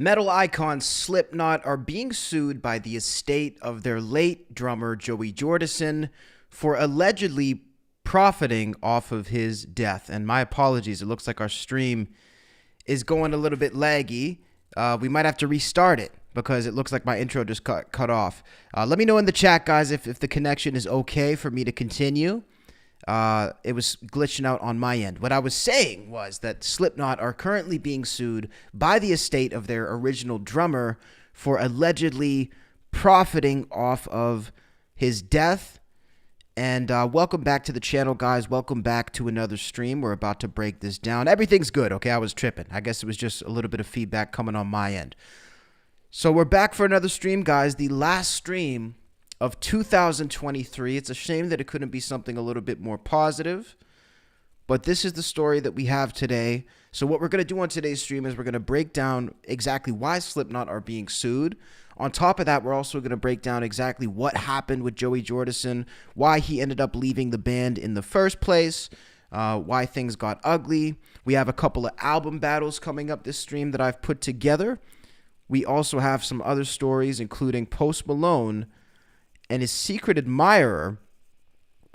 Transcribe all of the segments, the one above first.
Metal icons Slipknot are being sued by the estate of their late drummer Joey Jordison for allegedly profiting off of his death. And my apologies, it looks like our stream is going a little bit laggy. We might have to restart it because it looks like my intro just cut off. Let me know in the chat, guys, if the connection is okay for me to continue. It was glitching out on my end. What I was saying was that Slipknot are currently being sued by the estate of their original drummer for allegedly profiting off of his death. And welcome back to the channel, guys. Welcome back to another stream. We're about to break this down. Everything's good, okay? I was tripping. I guess it was just a little bit of feedback coming on my end. So we're back for another stream, guys. The last stream of 2023. It's a shame that it couldn't be something a little bit more positive, but this is the story that we have today. So what we're going to do on today's stream is we're going to break down exactly why Slipknot are being sued. On top of that, we're also going to break down exactly what happened with Joey Jordison, why he ended up leaving the band in the first place, why things got ugly. We have a couple of album battles coming up this stream that I've put together. We also have some other stories, including Post Malone and his secret admirer,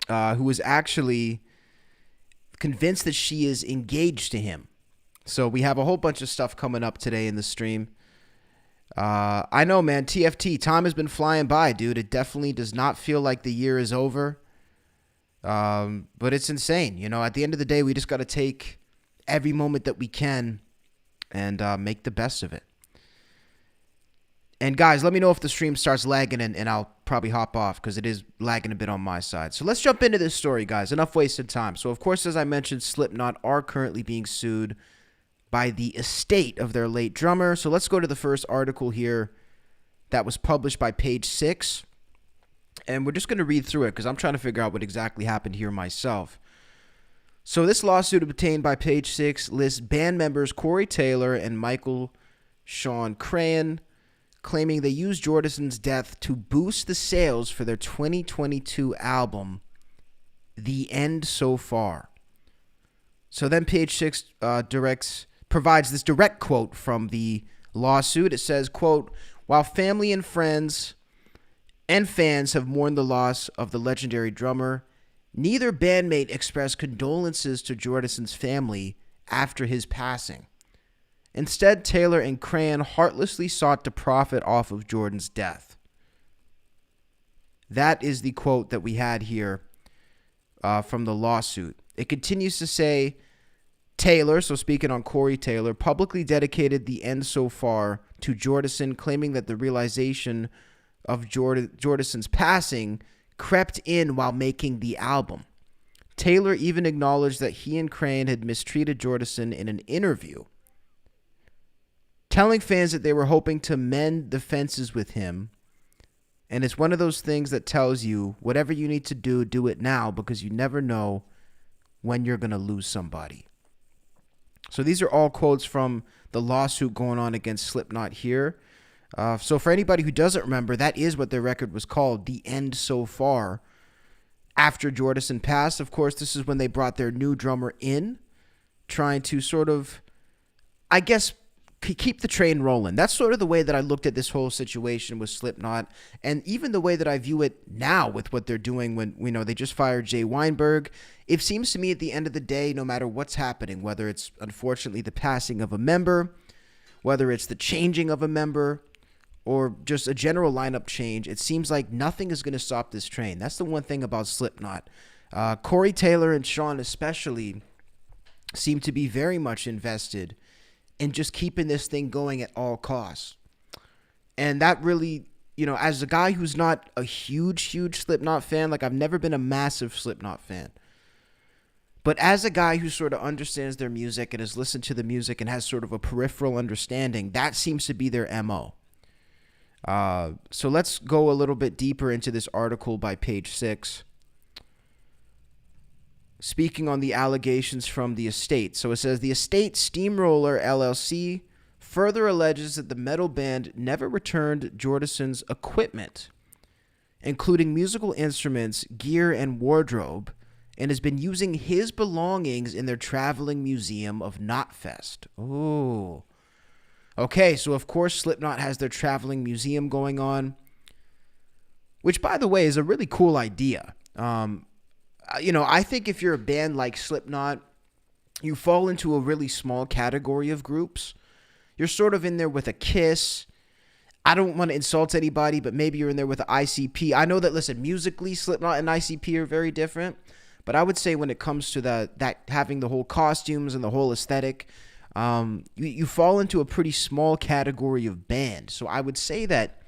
who was actually convinced that she is engaged to him. So we have a whole bunch of stuff coming up today in the stream. I know, man, TFT, time has been flying by, dude. It definitely does not feel like the year is over. But it's insane. You know, at the end of the day, we just got to take every moment that we can and make the best of it. And guys, let me know if the stream starts lagging and I'll probably hop off because it is lagging a bit on my side. So let's jump into this story, guys. Enough wasted time. So, of course, as I mentioned, Slipknot are currently being sued by the estate of their late drummer. So let's go to the first article here that was published by Page 6. And we're just going to read through it because I'm trying to figure out what exactly happened here myself. So this lawsuit obtained by Page 6 lists band members Corey Taylor and Michael Sean Crahan, claiming they used Jordison's death to boost the sales for their 2022 album, The End So Far. So then Page 6 provides this direct quote from the lawsuit. It says, quote, "While family and friends and fans have mourned the loss of the legendary drummer, neither bandmate expressed condolences to Jordison's family after his passing. Instead, Taylor and Crahan heartlessly sought to profit off of Jordan's death." That is the quote that we had here from the lawsuit. It continues to say, Taylor, so speaking on Corey Taylor, publicly dedicated The End So Far to Jordison, claiming that the realization of Jordison's passing crept in while making the album. Taylor even acknowledged that he and Crahan had mistreated Jordison in an interview, telling fans that they were hoping to mend the fences with him. And it's one of those things that tells you whatever you need to do, do it now, because you never know when you're going to lose somebody. So these are all quotes from the lawsuit going on against Slipknot here. So for anybody who doesn't remember, that is what their record was called, The End So Far. After Jordison passed, of course, this is when they brought their new drummer in, trying to sort of, I guess, keep the train rolling. That's sort of the way that I looked at this whole situation with Slipknot, and even the way that I view it now with what they're doing when, you know, they just fired Jay Weinberg. It seems to me at the end of the day, no matter what's happening, whether it's unfortunately the passing of a member, whether it's the changing of a member, or just a general lineup change, it seems like nothing is going to stop this train. That's the one thing about Slipknot. Corey Taylor and Sean especially seem to be very much invested and just keeping this thing going at all costs. And that really, you know, as a guy who's not a huge Slipknot fan, like I've never been a massive Slipknot fan, but as a guy who sort of understands their music and has listened to the music and has sort of a peripheral understanding, that seems to be their MO. So let's go a little bit deeper into this article by Page 6. Speaking on the allegations from the estate. So it says, the estate Steamroller LLC further alleges that the metal band never returned Jordison's equipment, including musical instruments, gear, and wardrobe, and has been using his belongings in their traveling museum of Knotfest. Oh. Okay, so of course Slipknot has their traveling museum going on, which, by the way, is a really cool idea. I think if you're a band like Slipknot, you fall into a really small category of groups. You're sort of in there with a Kiss. I don't want to insult anybody, but maybe you're in there with an ICP. I know that, listen, musically, Slipknot and ICP are very different, but I would say when it comes to that having the whole costumes and the whole aesthetic, you fall into a pretty small category of band. So I would say that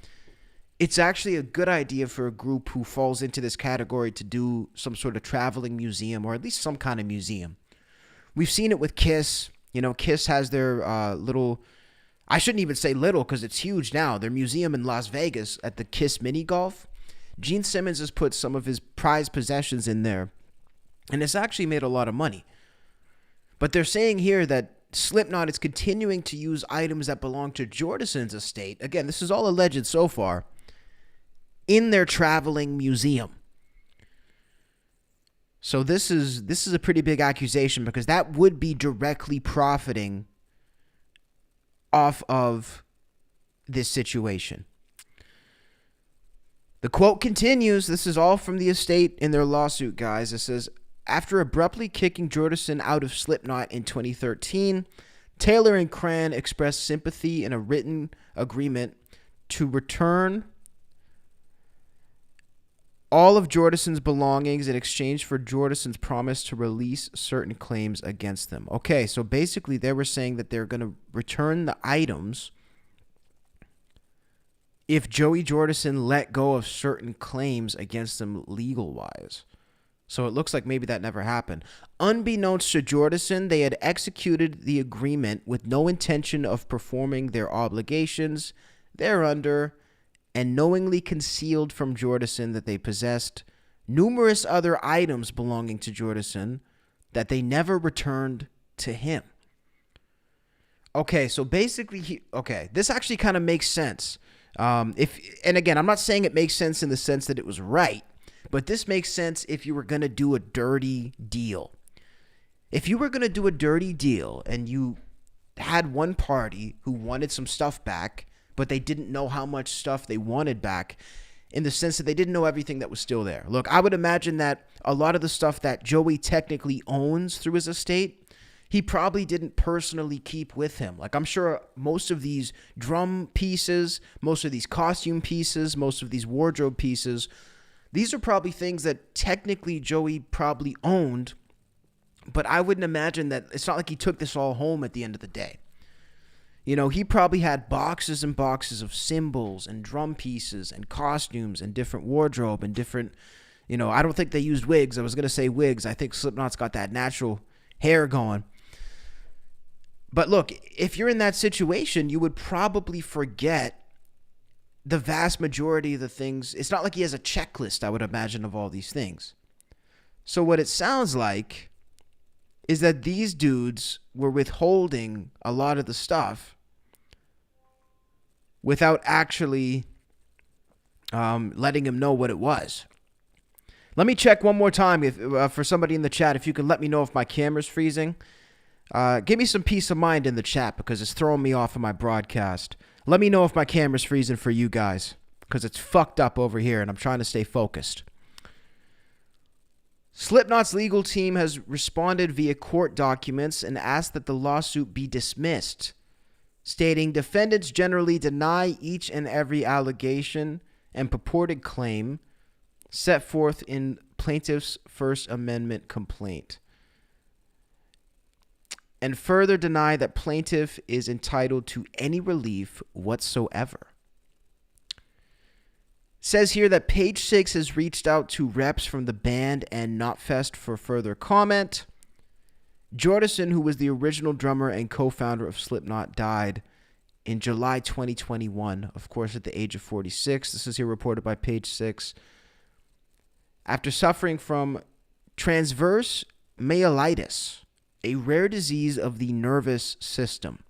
it's actually a good idea for a group who falls into this category to do some sort of traveling museum, or at least some kind of museum. We've seen it with Kiss. Kiss has their little, I shouldn't even say little because it's huge now, their museum in Las Vegas at the Kiss mini golf. Gene Simmons has put some of his prized possessions in there, and it's actually made a lot of money. But they're saying here that Slipknot is continuing to use items that belong to Jordison's estate. Again, this is all alleged so far, in their traveling museum. So this is a pretty big accusation, because that would be directly profiting off of this situation. The quote continues. This is all from the estate in their lawsuit, guys. It says, after abruptly kicking Jordison out of Slipknot in 2013, Taylor and Cran expressed sympathy in a written agreement to return all of Jordison's belongings in exchange for Jordison's promise to release certain claims against them. Okay, so basically they were saying that they're going to return the items if Joey Jordison let go of certain claims against them legal-wise. So it looks like maybe that never happened. Unbeknownst to Jordison, they had executed the agreement with no intention of performing their obligations thereunder, and knowingly concealed from Jordison that they possessed numerous other items belonging to Jordison that they never returned to him. Okay, so basically, this actually kind of makes sense. And again, I'm not saying it makes sense in the sense that it was right, but this makes sense if you were going to do a dirty deal. If you were going to do a dirty deal and you had one party who wanted some stuff back, but they didn't know how much stuff they wanted back, in the sense that they didn't know everything that was still there. Look, I would imagine that a lot of the stuff that Joey technically owns through his estate, he probably didn't personally keep with him. Like, I'm sure most of these drum pieces, most of these costume pieces, most of these wardrobe pieces, these are probably things that technically Joey probably owned, but I wouldn't imagine that it's not like he took this all home at the end of the day. He probably had boxes and boxes of cymbals and drum pieces and costumes and different wardrobe and different, I don't think they used wigs. I was going to say wigs. I think Slipknot's got that natural hair going. But look, if you're in that situation, you would probably forget the vast majority of the things. It's not like he has a checklist, I would imagine, of all these things. So what it sounds like is that these dudes were withholding a lot of the stuff without actually letting him know what it was. Let me check one more time for somebody in the chat, if you can let me know if my camera's freezing. Give me some peace of mind in the chat, because it's throwing me off of my broadcast. Let me know if my camera's freezing for you guys, because it's fucked up over here and I'm trying to stay focused. Slipknot's legal team has responded via court documents and asked that the lawsuit be dismissed, stating defendants generally deny each and every allegation and purported claim set forth in plaintiff's First Amendment complaint, and further deny that plaintiff is entitled to any relief whatsoever. Says here that Page Six has reached out to reps from the band and Knotfest for further comment. Jordison, who was the original drummer and co-founder of Slipknot, died in July 2021, of course, at the age of 46. This is here reported by Page Six. After suffering from transverse myelitis, a rare disease of the nervous system.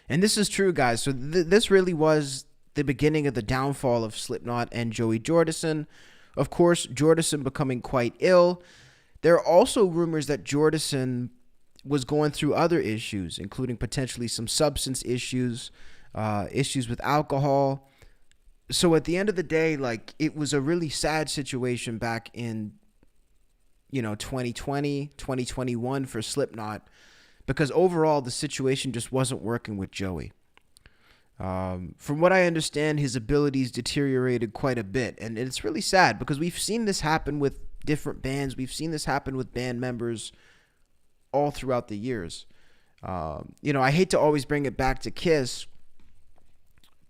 And this is true, guys. So this really was the beginning of the downfall of Slipknot and Joey Jordison. Of course, Jordison becoming quite ill. There are also rumors that Jordison was going through other issues, including potentially some substance issues, issues with alcohol. So at the end of the day, like, it was a really sad situation back in, 2020, 2021 for Slipknot, because overall the situation just wasn't working with Joey. From what I understand, his abilities deteriorated quite a bit, and it's really sad because we've seen this happen with different bands. We've seen this happen with band members all throughout the years. I hate to always bring it back to Kiss,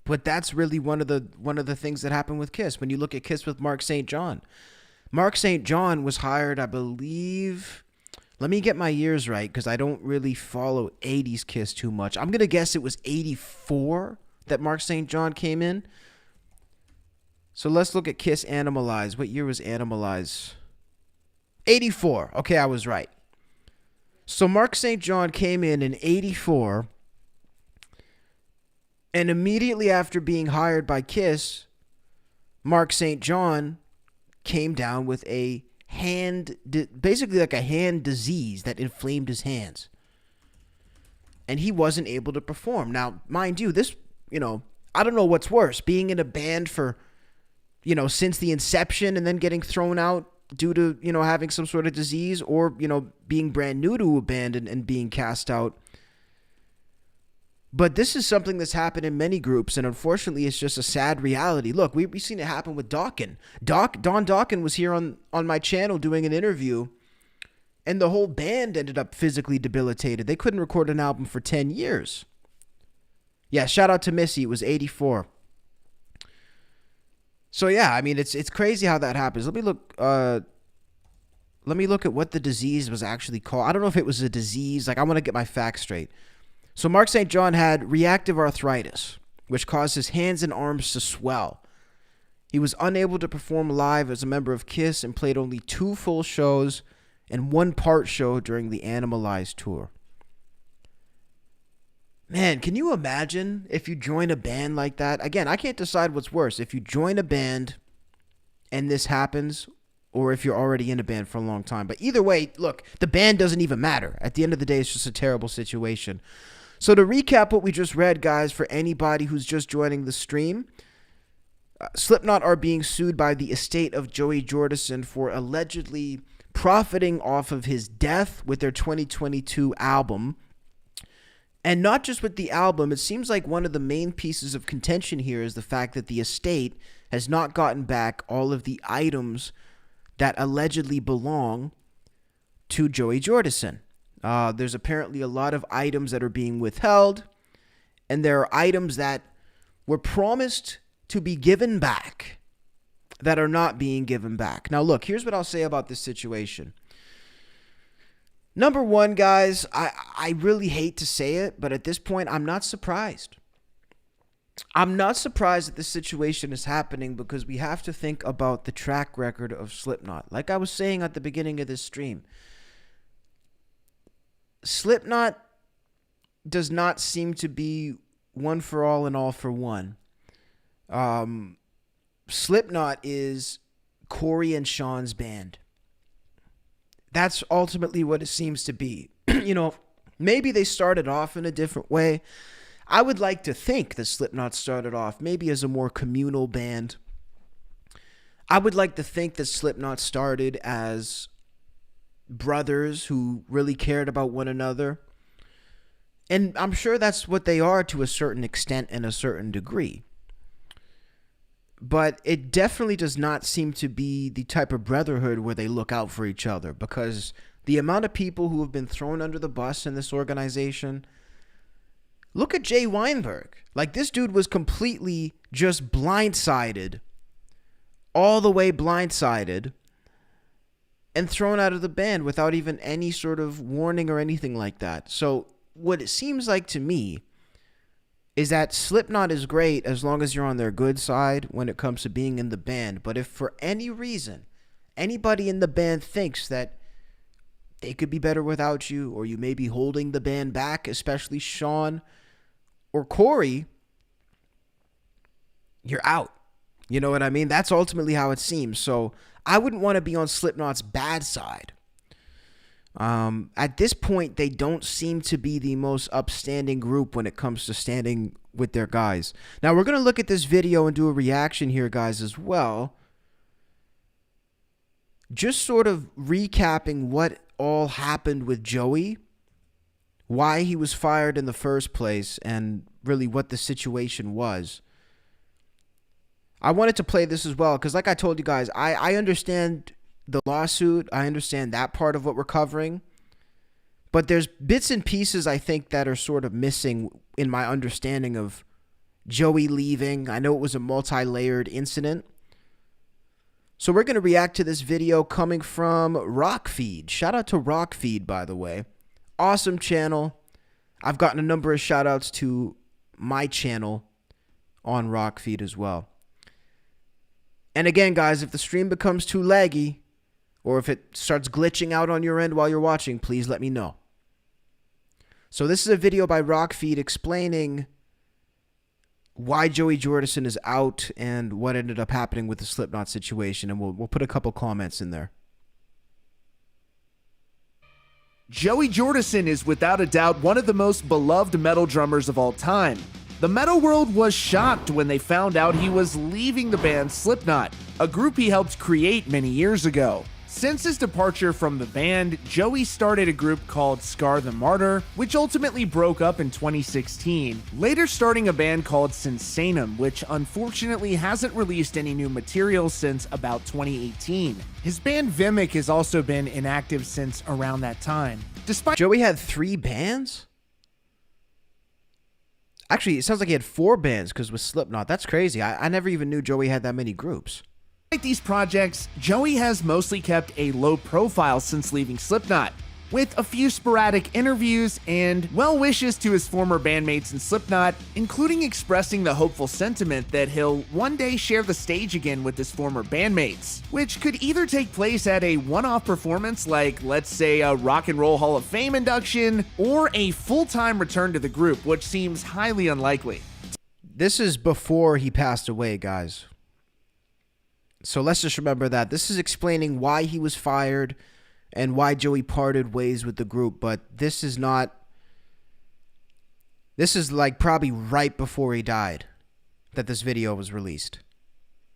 but that's really one of the things that happened with Kiss. When you look at Kiss with Mark St. John, Mark St. John was hired, I believe. Let me get my years right because I don't really follow 80s Kiss too much. I'm going to guess it was 84 that Mark St. John came in. So let's look at Kiss Animalize. What year was Animalize? 84. Okay, I was right. So Mark St. John came in 84. And immediately after being hired by Kiss, Mark St. John came down with basically like a hand disease that inflamed his hands. And he wasn't able to perform. Now, mind you, this, I don't know what's worse, being in a band for, since the inception and then getting thrown out due to, having some sort of disease, or, being brand new to a band and being cast out. But this is something that's happened in many groups, and unfortunately, it's just a sad reality. Look, we've seen it happen with Dokken. Don Dokken was here on my channel doing an interview, and the whole band ended up physically debilitated. They couldn't record an album for 10 years. Yeah, shout out to Missy. It was 84. So yeah, I mean, it's crazy how that happens. Let me look at what the disease was actually called. I don't know if it was a disease. Like, I want to get my facts straight. So Mark St. John had reactive arthritis, which caused his hands and arms to swell. He was unable to perform live as a member of Kiss and played only 2 full shows and 1 part show during the Animalize tour. Man, can you imagine if you join a band like that? Again, I can't decide what's worse. If you join a band and this happens, or if you're already in a band for a long time. But either way, look, the band doesn't even matter. At the end of the day, it's just a terrible situation. So to recap what we just read, guys, for anybody who's just joining the stream, Slipknot are being sued by the estate of Joey Jordison for allegedly profiting off of his death with their 2022 album. And not just with the album, it seems like one of the main pieces of contention here is the fact that the estate has not gotten back all of the items that allegedly belong to Joey Jordison. There's apparently a lot of items that are being withheld, and there are items that were promised to be given back that are not being given back. Now, look, here's what I'll say about this situation. Number one, guys, I really hate to say it, but at this point, I'm not surprised. I'm not surprised that this situation is happening because we have to think about the track record of Slipknot. Like I was saying at the beginning of this stream, Slipknot does not seem to be one for all and all for one. Slipknot is Corey and Sean's band. That's ultimately what it seems to be. Maybe they started off in a different way. I would like to think that Slipknot started off maybe as a more communal band. I would like to think that Slipknot started as brothers who really cared about one another. And I'm sure that's what they are to a certain extent and a certain degree. But it definitely does not seem to be the type of brotherhood where they look out for each other, because the amount of people who have been thrown under the bus in this organization. Look at Jay Weinberg. Like, this dude was completely just blindsided, all the way blindsided, and thrown out of the band without even any sort of warning or anything like that. So what it seems like to me is that Slipknot is great as long as you're on their good side when it comes to being in the band. But if for any reason anybody in the band thinks that they could be better without you, or you may be holding the band back, especially Sean or Corey, you're out. You know what I mean? That's ultimately how it seems. So I wouldn't want to be on Slipknot's bad side. At this point, they don't seem to be the most upstanding group when it comes to standing with their guys. Now, we're going to look at this video and do a reaction here, guys, as well. Just sort of recapping what all happened with Joey, why he was fired in the first place, and really what the situation was. I wanted to play this as well because, like I told you guys, I understand the lawsuit. I understand that part of what we're covering. But there's bits and pieces, I think, that are sort of missing in my understanding of Joey leaving. I know it was a multi-layered incident. So we're going to react to this video coming from Rockfeed. Shout out to Rockfeed, by the way. Awesome channel. I've gotten a number of shout outs to my channel on Rockfeed as well. And again, guys, if the stream becomes too laggy or if it starts glitching out on your end while you're watching, please let me know. So this is a video by Rockfeed explaining why Joey Jordison is out and what ended up happening with the Slipknot situation, and we'll put a couple comments in there. Joey Jordison is without a doubt one of the most beloved metal drummers of all time. The metal world was shocked when they found out he was leaving the band Slipknot, a group he helped create many years ago. Since his departure from the band, Joey started a group called Scar the Martyr, which ultimately broke up in 2016, later starting a band called Sinsanum, which unfortunately hasn't released any new material since about 2018. His band Vimic has also been inactive since around that time. Despite Joey had 3 bands? Actually, it sounds like he had 4 bands because with Slipknot. That's crazy. I never even knew Joey had that many groups. these projects, Joey has mostly kept a low profile since leaving Slipknot, with a few sporadic interviews and well wishes to his former bandmates in Slipknot, including expressing the hopeful sentiment that he'll one day share the stage again with his former bandmates, which could either take place at a one-off performance like, let's say, a Rock and Roll Hall of Fame induction, or a full-time return to the group, which seems highly unlikely. This is before he passed away, guys. So let's just remember that. This is explaining why he was fired and why Joey parted ways with the group, but this is not... This is like probably right before he died that this video was released.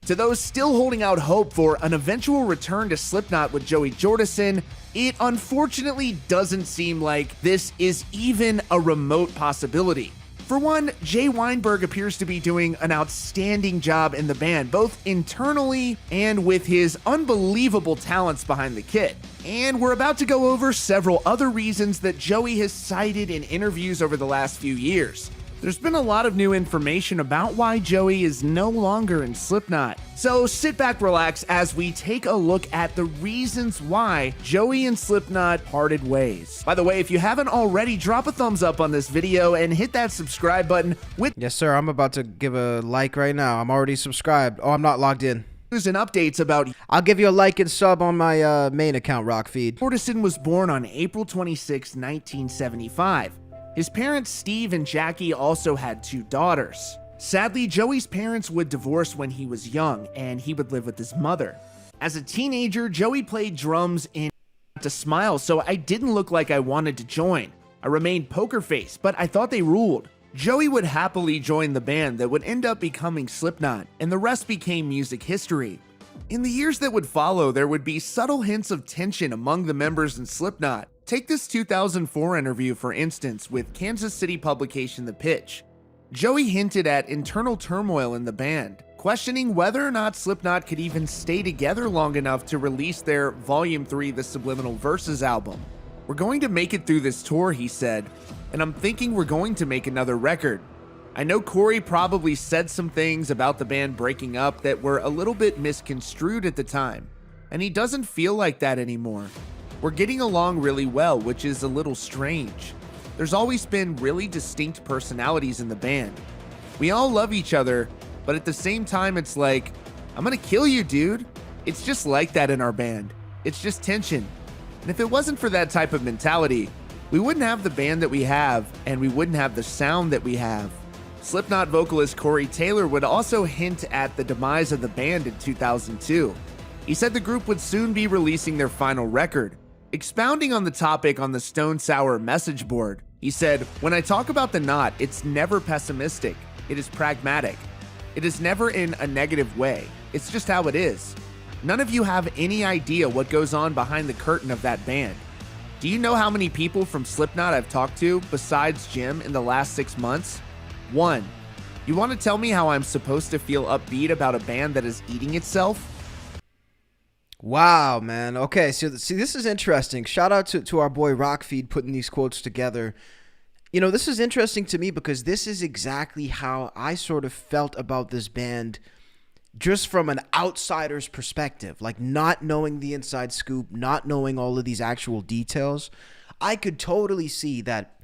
To those still holding out hope for an eventual return to Slipknot with Joey Jordison, it unfortunately doesn't seem like this is even a remote possibility. For one, Jay Weinberg appears to be doing an outstanding job in the band, both internally and with his unbelievable talents behind the kit. And we're about to go over several other reasons that Joey has cited in interviews over the last few years. There's been a lot of new information about why Joey is no longer in Slipknot. So sit back, relax, as we take a look at the reasons why Joey and Slipknot parted ways. By the way, if you haven't already, drop a thumbs up on this video and hit that subscribe button with... Yes, sir. I'm about to give a like right now. I'm already subscribed. Oh, I'm not logged in. News and updates about... I'll give you a like and sub on my main account, Rockfeed. Jordison was born on April 26, 1975. His parents, Steve and Jackie, also had 2 daughters. Sadly, Joey's parents would divorce when he was young, and he would live with his mother. As a teenager, Joey played drums in to Smile, so I didn't look like I wanted to join. I remained poker face, but I thought they ruled. Joey would happily join the band that would end up becoming Slipknot, and the rest became music history. In the years that would follow, there would be subtle hints of tension among the members in Slipknot. Take this 2004 interview, for instance, with Kansas City publication The Pitch. Joey hinted at internal turmoil in the band, questioning whether or not Slipknot could even stay together long enough to release their Volume 3 The Subliminal Verses album. "We're going to make it through this tour," he said, "and I'm thinking we're going to make another record. I know Corey probably said some things about the band breaking up that were a little bit misconstrued at the time, and he doesn't feel like that anymore. We're getting along really well, which is a little strange. There's always been really distinct personalities in the band. We all love each other, but at the same time it's like, I'm gonna kill you, dude. It's just like that in our band. It's just tension. And if it wasn't for that type of mentality, we wouldn't have the band that we have, and we wouldn't have the sound that we have." Slipknot vocalist Corey Taylor would also hint at the demise of the band in 2002. He said the group would soon be releasing their final record, Expounding on the topic on the Stone Sour message board, he said, "When I talk about the knot, it's never pessimistic. It is pragmatic. It is never in a negative way. It's just how it is. None of you have any idea what goes on behind the curtain of that band. Do you know how many people from Slipknot I've talked to besides Jim in the last 6 months? 1. You want to tell me how I'm supposed to feel upbeat about a band that is eating itself?" Wow, man. Okay, so see, this is interesting. Shout out to our boy Rockfeed putting these quotes together. You know, this is interesting to me because this is exactly how I sort of felt about this band just from an outsider's perspective, like not knowing the inside scoop, not knowing all of these actual details. I could totally see that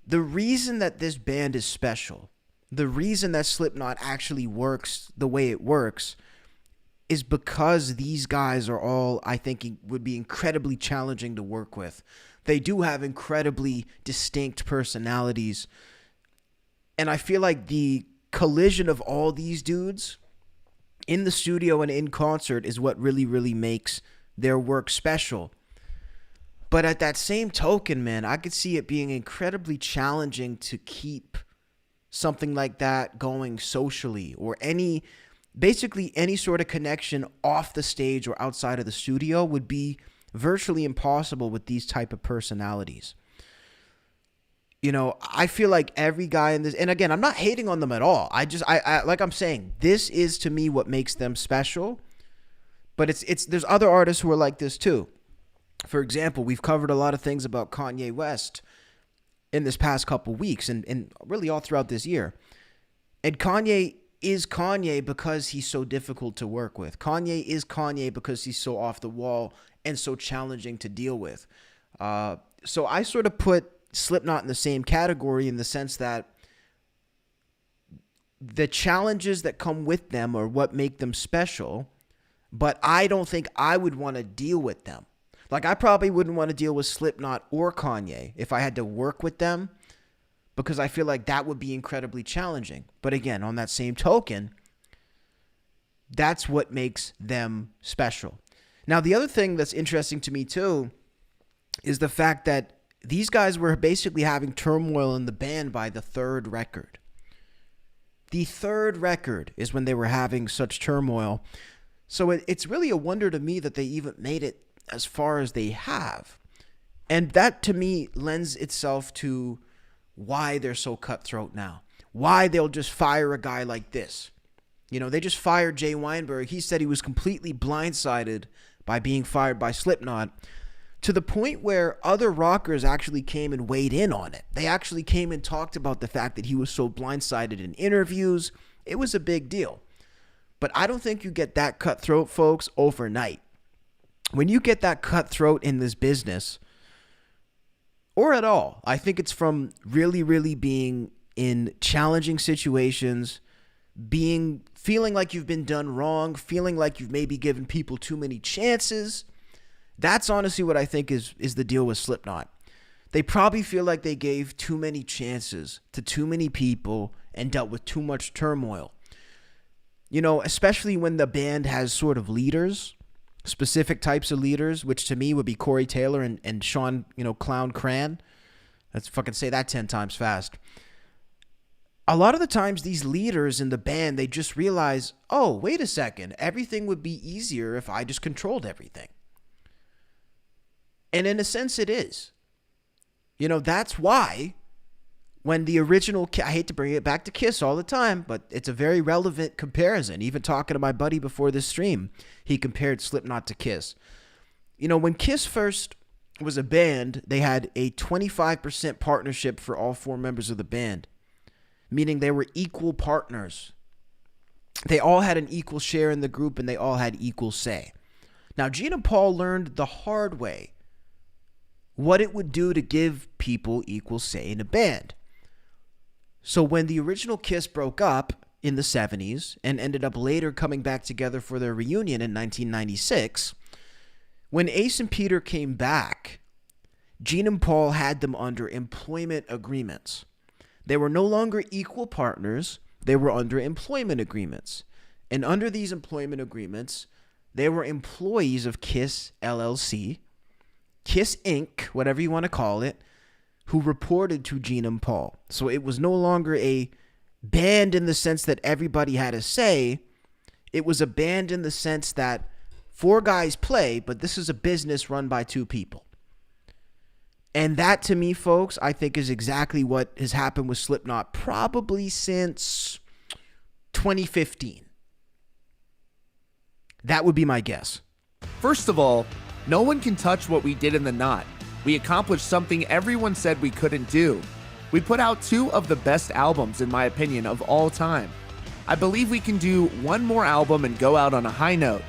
the reason that this band is special, the reason that Slipknot actually works the way it works, is because these guys are all, I think, would be incredibly challenging to work with. They do have incredibly distinct personalities. And I feel like the collision of all these dudes in the studio and in concert is what really, really makes their work special. But at that same token, man, I could see it being incredibly challenging to keep something like that going socially, or basically any sort of connection off the stage or outside of the studio would be virtually impossible with these type of personalities. You know, I feel like every guy in this, and again, I'm not hating on them at all. I like I'm saying, this is to me what makes them special. But there's other artists who are like this too. For example, we've covered a lot of things about Kanye West in this past couple weeks and really all throughout this year. And Kanye is Kanye because he's so difficult to work with. Kanye is Kanye because he's so off the wall and so challenging to deal with. So I sort of put Slipknot in the same category in the sense that the challenges that come with them are what make them special, but I don't think I would want to deal with them. Like, I probably wouldn't want to deal with Slipknot or Kanye if I had to work with them, because I feel like that would be incredibly challenging. But again, on that same token, that's what makes them special. Now, the other thing that's interesting to me too is the fact that these guys were basically having turmoil in the band by the third record. The third record is when they were having such turmoil. So it's really a wonder to me that they even made it as far as they have. And that to me lends itself to why they're so cutthroat now. Why they'll just fire a guy like this. You know, they just fired Jay Weinberg. He said he was completely blindsided by being fired by Slipknot, to the point where other rockers actually came and weighed in on it. They actually came and talked about the fact that he was so blindsided in interviews. It was a big deal. But I don't think you get that cutthroat, folks, overnight. When you get that cutthroat in this business, or at all, I think it's from really, really being in challenging situations, feeling like you've been done wrong, feeling like you've maybe given people too many chances. That's honestly what I think is the deal with Slipknot. They probably feel like they gave too many chances to too many people and dealt with too much turmoil. You know, especially when the band has sort of leaders, specific types of leaders, which to me would be Corey Taylor and Sean, Clown Cran. Let's fucking say that 10 times fast. A lot of the times these leaders in the band, they just realize, oh, wait a second, everything would be easier if I just controlled everything. And in a sense it is. You know, that's why when the original, I hate to bring it back to Kiss all the time, but it's a very relevant comparison. Even talking to my buddy before this stream, he compared Slipknot to Kiss. You know, when Kiss first was a band, they had a 25% partnership for all four members of the band, meaning they were equal partners. They all had an equal share in the group and they all had equal say. Now, Gene and Paul learned the hard way what it would do to give people equal say in a band. So when the original Kiss broke up in the 70s and ended up later coming back together for their reunion in 1996, when Ace and Peter came back, Gene and Paul had them under employment agreements. They were no longer equal partners. They were under employment agreements. And under these employment agreements, they were employees of Kiss LLC. Kiss Inc., whatever you want to call it, who reported to Gene and Paul. So it was no longer a band in the sense that everybody had a say. It was a band in the sense that 4 guys play, but this is a business run by 2 people. And that, to me, folks, I think is exactly what has happened with Slipknot probably since 2015. That would be my guess. First of all, no one can touch what we did in the Knot. We accomplished something everyone said we couldn't do. We put out 2 of the best albums, in my opinion, of all time. I believe we can do 1 more album and go out on a high note.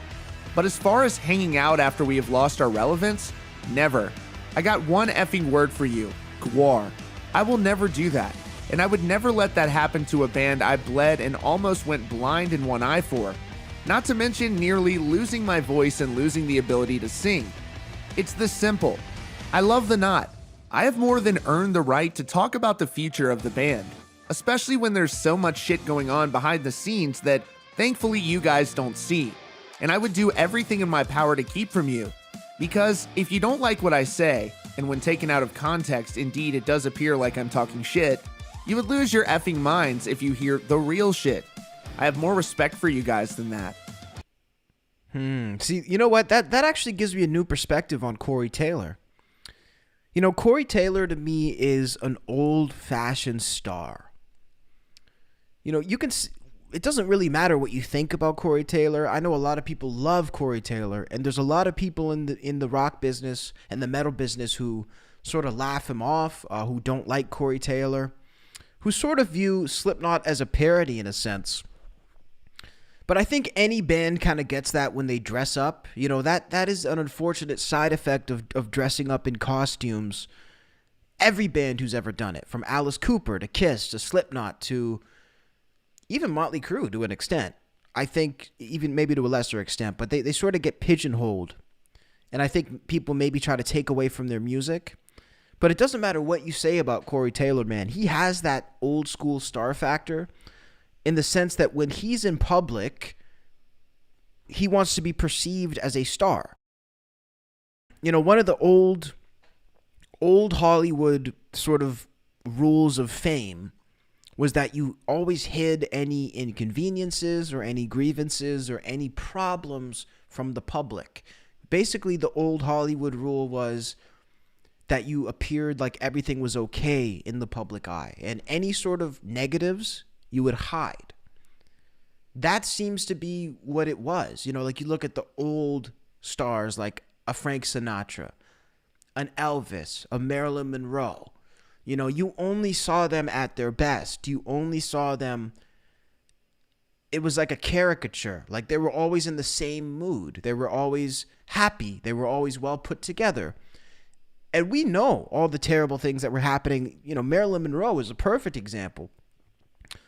But as far as hanging out after we have lost our relevance, never. I got one effing word for you, Gwar. I will never do that. And I would never let that happen to a band I bled and almost went blind in one eye for. Not to mention nearly losing my voice and losing the ability to sing. It's this simple. I love the Knot. I have more than earned the right to talk about the future of the band, especially when there's so much shit going on behind the scenes that thankfully you guys don't see. And I would do everything in my power to keep from you. Because if you don't like what I say, and when taken out of context, indeed it does appear like I'm talking shit, you would lose your effing minds if you hear the real shit. I have more respect for you guys than that. See, you know what? That actually gives me a new perspective on Corey Taylor. You know, Corey Taylor to me is an old-fashioned star. You know, you can... It doesn't really matter what you think about Corey Taylor. I know a lot of people love Corey Taylor, and there's a lot of people in the rock business and the metal business who sort of laugh him off, who don't like Corey Taylor, who sort of view Slipknot as a parody in a sense. But I think any band kind of gets that when they dress up. You know, that is an unfortunate side effect of dressing up in costumes. Every band who's ever done it, from Alice Cooper to Kiss to Slipknot to even Motley Crue to an extent. I think even maybe to a lesser extent, but they sort of get pigeonholed. And I think people maybe try to take away from their music. But it doesn't matter what you say about Corey Taylor, man. He has that old school star factor in the sense that when he's in public, he wants to be perceived as a star. You know, one of the old Hollywood sort of rules of fame was that you always hid any inconveniences or any grievances or any problems from the public. Basically, the old Hollywood rule was that you appeared like everything was okay in the public eye, and any sort of negatives you would hide. That seems to be what it was. You know, like you look at the old stars like a Frank Sinatra, an Elvis, a Marilyn Monroe. You know, you only saw them at their best. You only saw them. It was like a caricature. Like they were always in the same mood. They were always happy. They were always well put together. And we know all the terrible things that were happening. You know, Marilyn Monroe is a perfect example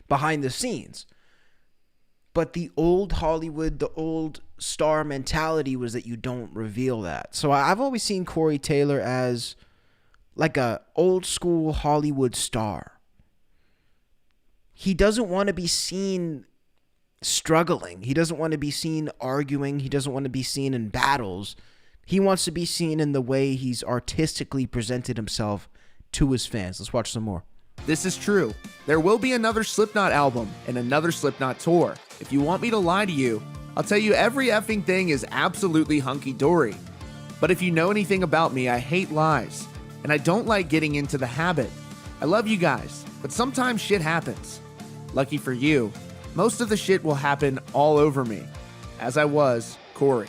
behind the scenes. But the old Hollywood, the old star mentality was that you don't reveal that. So I've always seen Corey Taylor as like a old school Hollywood star. He doesn't want to be seen struggling. He doesn't want to be seen arguing. He doesn't want to be seen in battles. He wants to be seen in the way he's artistically presented himself to his fans. Let's watch some more. This is true. There will be another Slipknot album and another Slipknot tour. If you want me to lie to you, I'll tell you every effing thing is absolutely hunky-dory. But if you know anything about me, I hate lies. And I don't like getting into the habit. I love you guys, but sometimes shit happens. Lucky for you, most of the shit will happen all over me. As I was, Corey.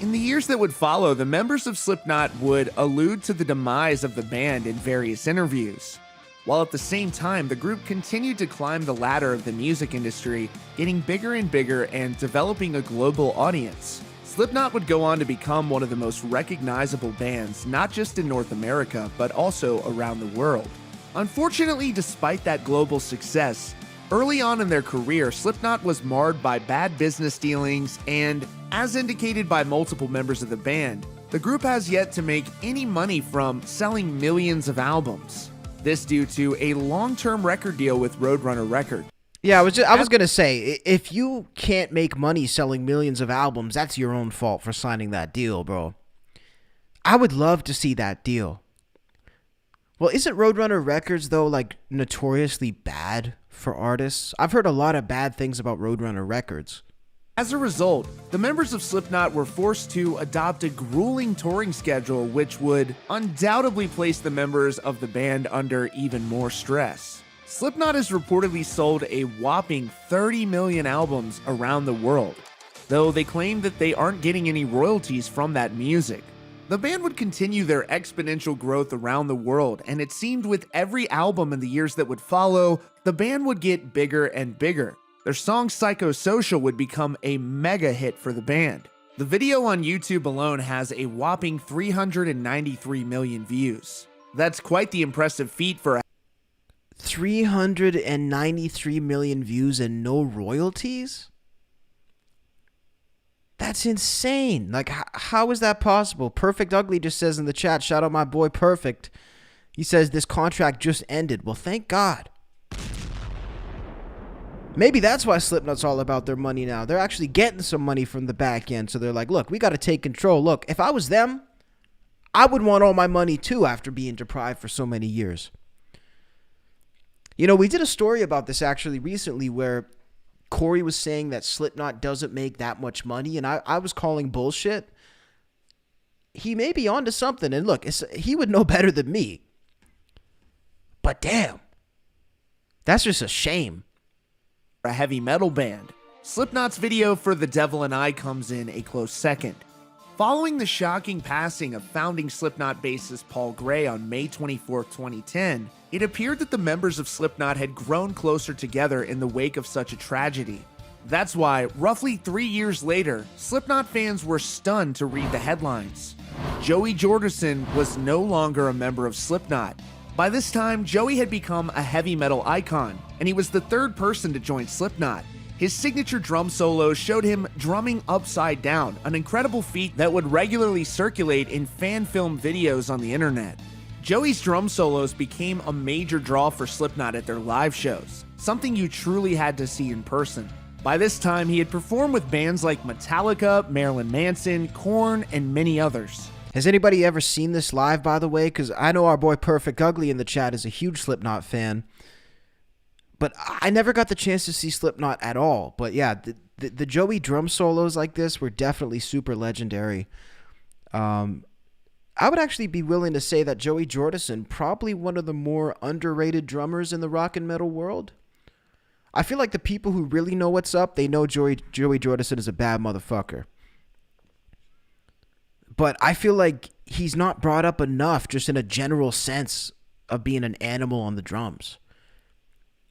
In the years that would follow, the members of Slipknot would allude to the demise of the band in various interviews. While at the same time, the group continued to climb the ladder of the music industry, getting bigger and bigger and developing a global audience. Slipknot would go on to become one of the most recognizable bands, not just in North America, but also around the world. Unfortunately, despite that global success, early on in their career, Slipknot was marred by bad business dealings, and as indicated by multiple members of the band, the group has yet to make any money from selling millions of albums. This due to a long-term record deal with Roadrunner Records. Yeah, I was going to say, if you can't make money selling millions of albums, that's your own fault for signing that deal, bro. I would love to see that deal. Well, isn't Roadrunner Records, though, like, notoriously bad for artists? I've heard a lot of bad things about Roadrunner Records. As a result, the members of Slipknot were forced to adopt a grueling touring schedule, which would undoubtedly place the members of the band under even more stress. Slipknot has reportedly sold a whopping 30 million albums around the world, though they claim that they aren't getting any royalties from that music. The band would continue their exponential growth around the world, and it seemed with every album in the years that would follow, the band would get bigger and bigger. Their song Psychosocial would become a mega hit for the band. The video on YouTube alone has a whopping 393 million views. That's quite the impressive feat for 393 million views and no royalties? That's insane. Like, how is that possible? Perfect Ugly just says in the chat, shout out my boy Perfect. He says this contract just ended. Well, thank God. Maybe that's why Slipknot's all about their money now. They're actually getting some money from the back end. So they're like, look, we got to take control. Look, if I was them, I would want all my money too after being deprived for so many years. You know, we did a story about this actually recently where Corey was saying that Slipknot doesn't make that much money, and I was calling bullshit. He may be onto something, and look, he would know better than me. But damn, that's just a shame. A heavy metal band. Slipknot's video for The Devil and I comes in a close second. Following the shocking passing of founding Slipknot bassist Paul Gray on May 24, 2010, it appeared that the members of Slipknot had grown closer together in the wake of such a tragedy. That's why, roughly 3 years later, Slipknot fans were stunned to read the headlines. Joey Jordison was no longer a member of Slipknot. By this time, Joey had become a heavy metal icon, and he was the third person to join Slipknot. His signature drum solo showed him drumming upside down, an incredible feat that would regularly circulate in fan film videos on the internet. Joey's drum solos became a major draw for Slipknot at their live shows, something you truly had to see in person. By this time, he had performed with bands like Metallica, Marilyn Manson, Korn, and many others. Has anybody ever seen this live, by the way? Because I know our boy Perfect Ugly in the chat is a huge Slipknot fan. But I never got the chance to see Slipknot at all. But yeah, the Joey drum solos like this were definitely super legendary. I would actually be willing to say that Joey Jordison, probably one of the more underrated drummers in the rock and metal world. I feel like the people who really know what's up, they know Joey Jordison is a bad motherfucker. But I feel like he's not brought up enough just in a general sense of being an animal on the drums.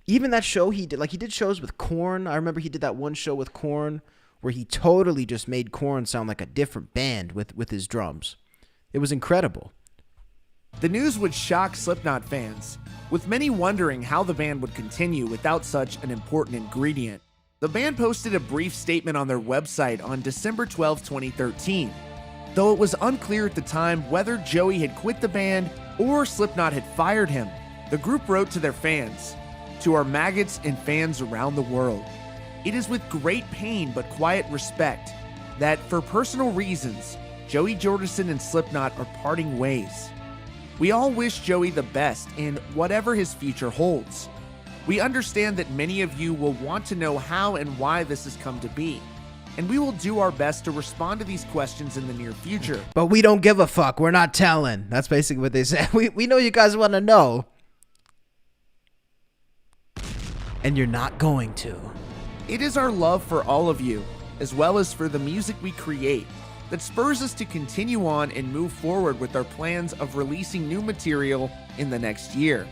Even that show he did, like he did shows with Korn. I remember he did that one show with Korn where he totally just made Korn sound like a different band with his drums. It was incredible. The news would shock Slipknot fans, with many wondering how the band would continue without such an important ingredient. The band posted a brief statement on their website on December 12, 2013. Though it was unclear at the time whether Joey had quit the band or Slipknot had fired him, the group wrote to their fans, "To our maggots and fans around the world, it is with great pain but quiet respect that, for personal reasons, Joey Jordison and Slipknot are parting ways. We all wish Joey the best in whatever his future holds. We understand that many of you will want to know how and why this has come to be, and we will do our best to respond to these questions in the near future. But we don't give a fuck. We're not telling." That's basically what they said. We know you guys want to know. And you're not going to. It is our love for all of you, as well as for the music we create, that spurs us to continue on and move forward with our plans of releasing new material in the next year.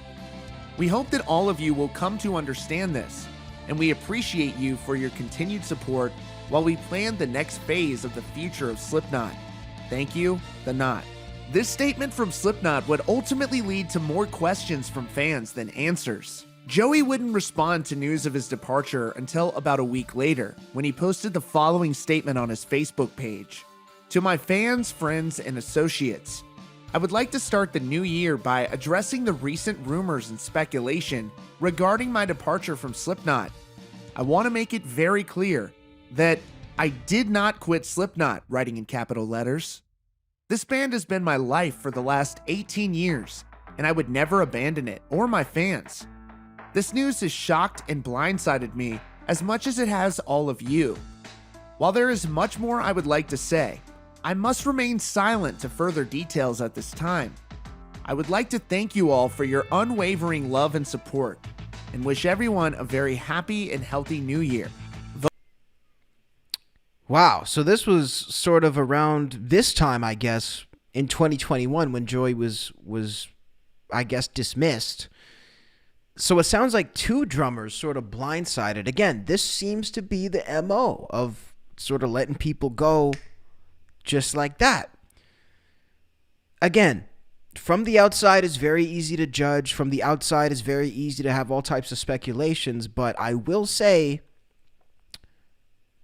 We hope that all of you will come to understand this, and we appreciate you for your continued support while we plan the next phase of the future of Slipknot. Thank you, The Knot. This statement from Slipknot would ultimately lead to more questions from fans than answers. Joey wouldn't respond to news of his departure until about a week later, when he posted the following statement on his Facebook page. "To my fans, friends, and associates, I would like to start the new year by addressing the recent rumors and speculation regarding my departure from Slipknot. I want to make it very clear that I did not quit Slipknot," writing in capital letters. This band has been my life for the last 18 years, and I would never abandon it or my fans. This news has shocked and blindsided me as much as it has all of you. While there is much more I would like to say, I must remain silent to further details at this time. I would like to thank you all for your unwavering love and support, and wish everyone a very happy and healthy new year. Wow, so this was sort of around this time, I guess, in 2021 when Joey was I guess, dismissed. So it sounds like two drummers sort of blindsided. Again, this seems to be the MO of sort of letting people go just like that. Again, from the outside it's very easy to judge. From the outside it's very easy to have all types of speculations. But I will say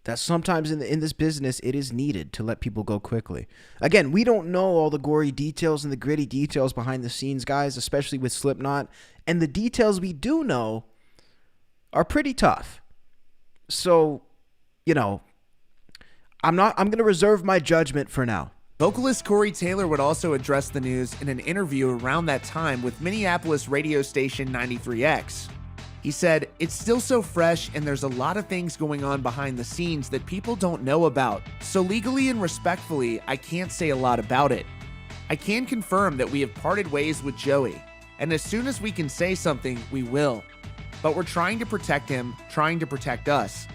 that sometimes in this business, it is needed to let people go quickly. Again, we don't know all the gory details and the gritty details behind the scenes, guys, especially with Slipknot. And the details we do know are pretty tough. So, you know, I'm going to reserve my judgment for now. Vocalist Corey Taylor would also address the news in an interview around that time with Minneapolis radio station 93X. He said, "It's still so fresh and there's a lot of things going on behind the scenes that people don't know about. So legally and respectfully, I can't say a lot about it. I can confirm that we have parted ways with Joey, and as soon as we can say something, we will. But we're trying to protect him, trying to protect us.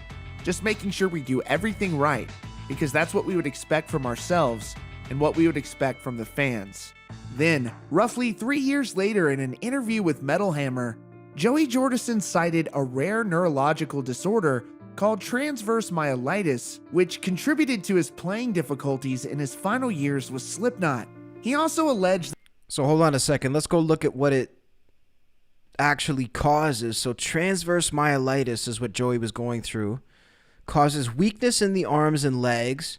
Just making sure we do everything right, because that's what we would expect from ourselves and what we would expect from the fans." Then, roughly 3 years later in an interview with Metal Hammer, Joey Jordison cited a rare neurological disorder called transverse myelitis, which contributed to his playing difficulties in his final years with Slipknot. He also alleged... So hold on a second. Let's go look at what it actually causes. So transverse myelitis is what Joey was going through. Causes weakness in the arms and legs,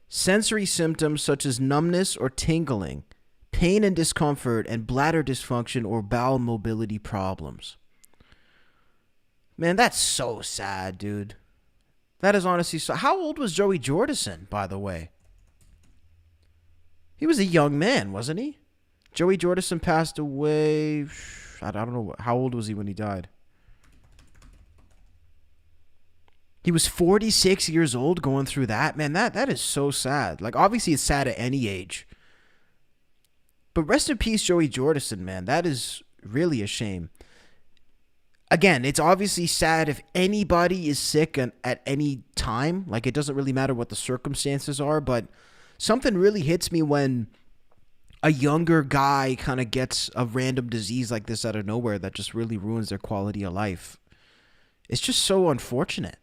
sensory symptoms such as numbness or tingling, pain and discomfort, and bladder dysfunction or bowel mobility problems. Man, that's so sad, dude. That is honestly so... How old was Joey Jordison, by the way? He was a young man, wasn't he? Joey Jordison passed away... I don't know. How old was he when he died? He was 46 years old going through that. Man, that is so sad. Like, obviously, it's sad at any age. But rest in peace, Joey Jordison, man. That is really a shame. Again, it's obviously sad if anybody is sick at any time. Like, it doesn't really matter what the circumstances are. But something really hits me when a younger guy kind of gets a random disease like this out of nowhere that just really ruins their quality of life. It's just so unfortunate.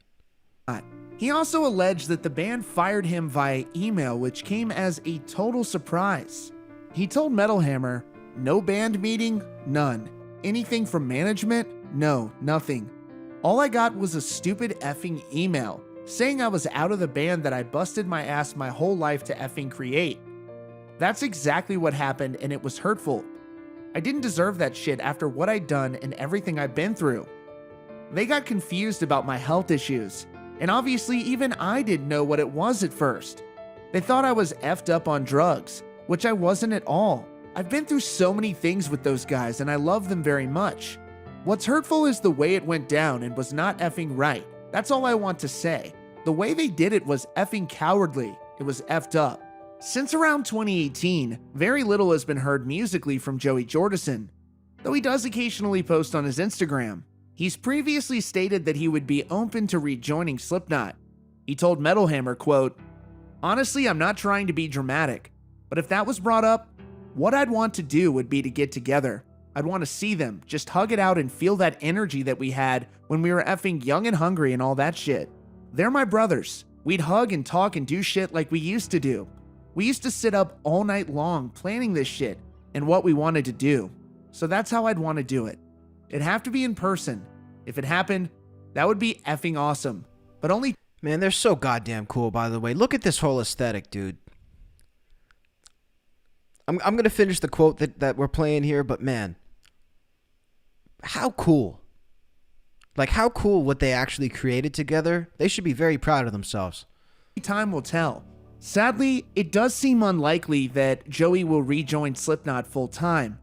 He also alleged that the band fired him via email, which came as a total surprise. He told Metal Hammer, "No band meeting? None. Anything from management? No, nothing. All I got was a stupid effing email saying I was out of the band that I busted my ass my whole life to effing create. That's exactly what happened, and it was hurtful. I didn't deserve that shit after what I'd done and everything I've been through. They got confused about my health issues, and obviously even I didn't know what it was at first. They thought I was effed up on drugs, which I wasn't at all. I've been through so many things with those guys and I love them very much. What's hurtful is the way it went down and was not effing right. That's all I want to say. The way they did it was effing cowardly. It was effed up." Since around 2018, very little has been heard musically from Joey Jordison, though he does occasionally post on his Instagram. He's previously stated that he would be open to rejoining Slipknot. He told Metal Hammer, quote, "Honestly, I'm not trying to be dramatic, but if that was brought up, what I'd want to do would be to get together. I'd want to see them, just hug it out and feel that energy that we had when we were effing young and hungry and all that shit. They're my brothers. We'd hug and talk and do shit like we used to do. We used to sit up all night long planning this shit and what we wanted to do. So that's how I'd want to do it. It'd have to be in person. If it happened, that would be effing awesome. But only..." Man, they're so goddamn cool, by the way. Look at this whole aesthetic, dude. I'm going to finish the quote that we're playing here, but man, how cool. Like, how cool what they actually created together. They should be very proud of themselves. Time will tell. Sadly, it does seem unlikely that Joey will rejoin Slipknot full-time,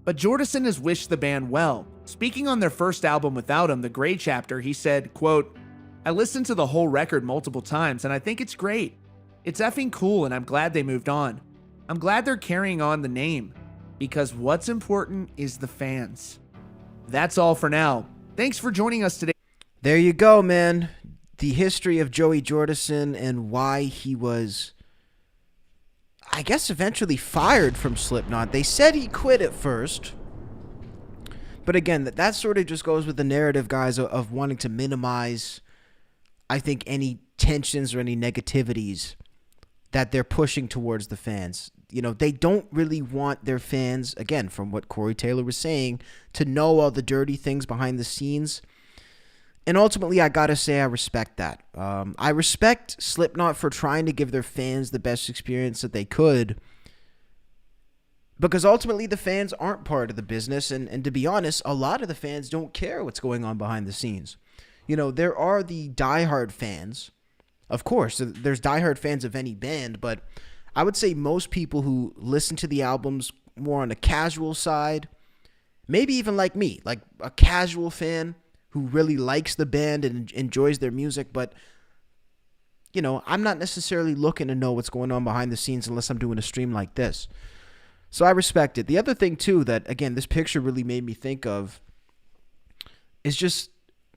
but Jordison has wished the band well. Speaking on their first album without him, The Gray Chapter, he said, quote, "I listened to the whole record multiple times and I think it's great. It's effing cool and I'm glad they moved on. I'm glad they're carrying on the name, because what's important is the fans." That's all for now. Thanks for joining us today. There you go, man. The history of Joey Jordison and why he was, I guess, eventually fired from Slipknot. They said he quit at first. But again, that sort of just goes with the narrative, guys, of wanting to minimize, I think, any tensions or any negativities that they're pushing towards the fans. You know, they don't really want their fans, again, from what Corey Taylor was saying, to know all the dirty things behind the scenes. And ultimately, I gotta say, I respect that. I respect Slipknot for trying to give their fans the best experience that they could, because ultimately the fans aren't part of the business, and to be honest, a lot of the fans don't care what's going on behind the scenes. You know, there are the diehard fans. Of course, there's diehard fans of any band, but I would say most people who listen to the albums more on a casual side, maybe even like me, like a casual fan who really likes the band and enjoys their music, but, you know, I'm not necessarily looking to know what's going on behind the scenes unless I'm doing a stream like this. So I respect it. The other thing, too, that, again, this picture really made me think of is just,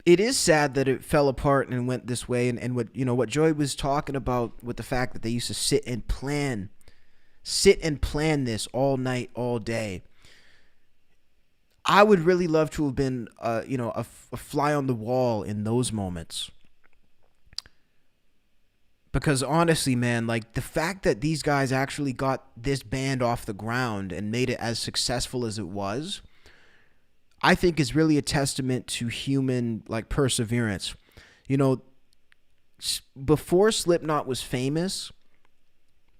it is sad that it fell apart and went this way, and what Joey was talking about with the fact that they used to sit and plan this all night, all day. I would really love to have been, a fly on the wall in those moments. Because honestly, man, like the fact that these guys actually got this band off the ground and made it as successful as it was, I think is really a testament to human, like, perseverance. You know, before Slipknot was famous,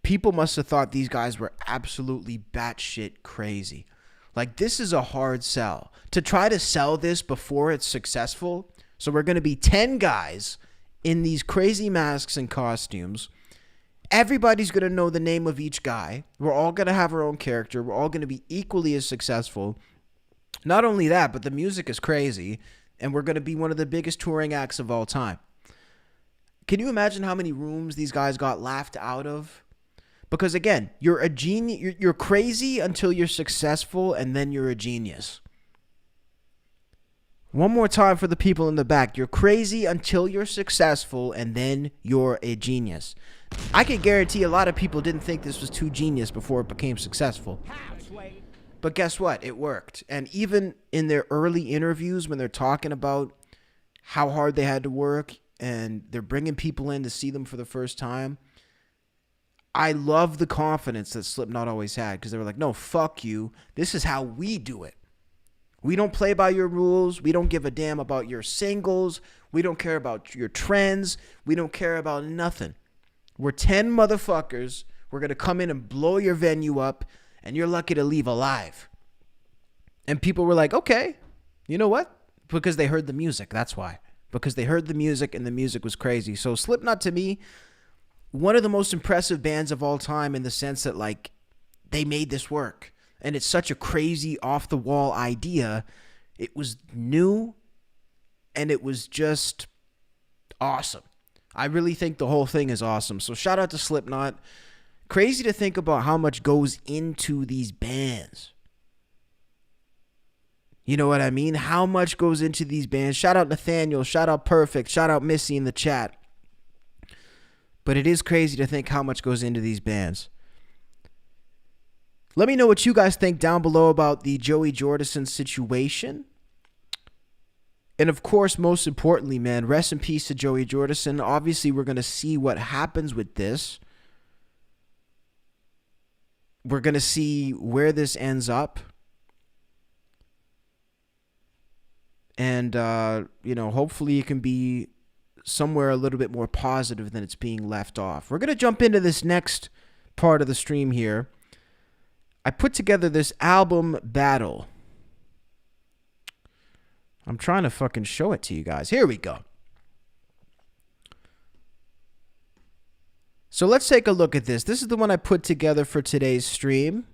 people must have thought these guys were absolutely batshit crazy. Like, this is a hard sell. To try to sell this before it's successful, so we're going to be 10 guys in these crazy masks and costumes. Everybody's going to know the name of each guy. We're all going to have our own character. We're all going to be equally as successful. Not only that, but the music is crazy, and we're going to be one of the biggest touring acts of all time. Can you imagine how many rooms these guys got laughed out of? Because again, you're a genius. You're crazy until you're successful, and then you're a genius. One more time for the people in the back. You're crazy until you're successful, and then you're a genius. I can guarantee a lot of people didn't think this was too genius before it became successful. But guess what? It worked. And even in their early interviews, when they're talking about how hard they had to work and they're bringing people in to see them for the first time, I love the confidence that Slipknot always had, because they were like, no, fuck you. This is how we do it. We don't play by your rules. We don't give a damn about your singles. We don't care about your trends. We don't care about nothing. We're 10 motherfuckers. We're going to come in and blow your venue up, and you're lucky to leave alive. And people were like, okay, you know what? Because they heard the music. That's why. Because they heard the music, and the music was crazy. So Slipknot, to me, one of the most impressive bands of all time, in the sense that, like, they made this work. And it's such a crazy, off-the-wall idea. It was new, and it was just awesome. I really think the whole thing is awesome. So shout out to Slipknot. Crazy to think about how much goes into these bands. You know what I mean? How much goes into these bands. Shout out Nathaniel. Shout out Perfect. Shout out Missy in the chat. But it is crazy to think how much goes into these bands. Let me know what you guys think down below about the Joey Jordison situation. And of course, most importantly, man, rest in peace to Joey Jordison. Obviously, we're going to see what happens with this. We're going to see where this ends up. And, hopefully it can be somewhere a little bit more positive than it's being left off. We're going to jump into this next part of the stream here. I put together this album battle. I'm trying to fucking show it to you guys. Here we go. So let's take a look at this. This is the one I put together for today's stream.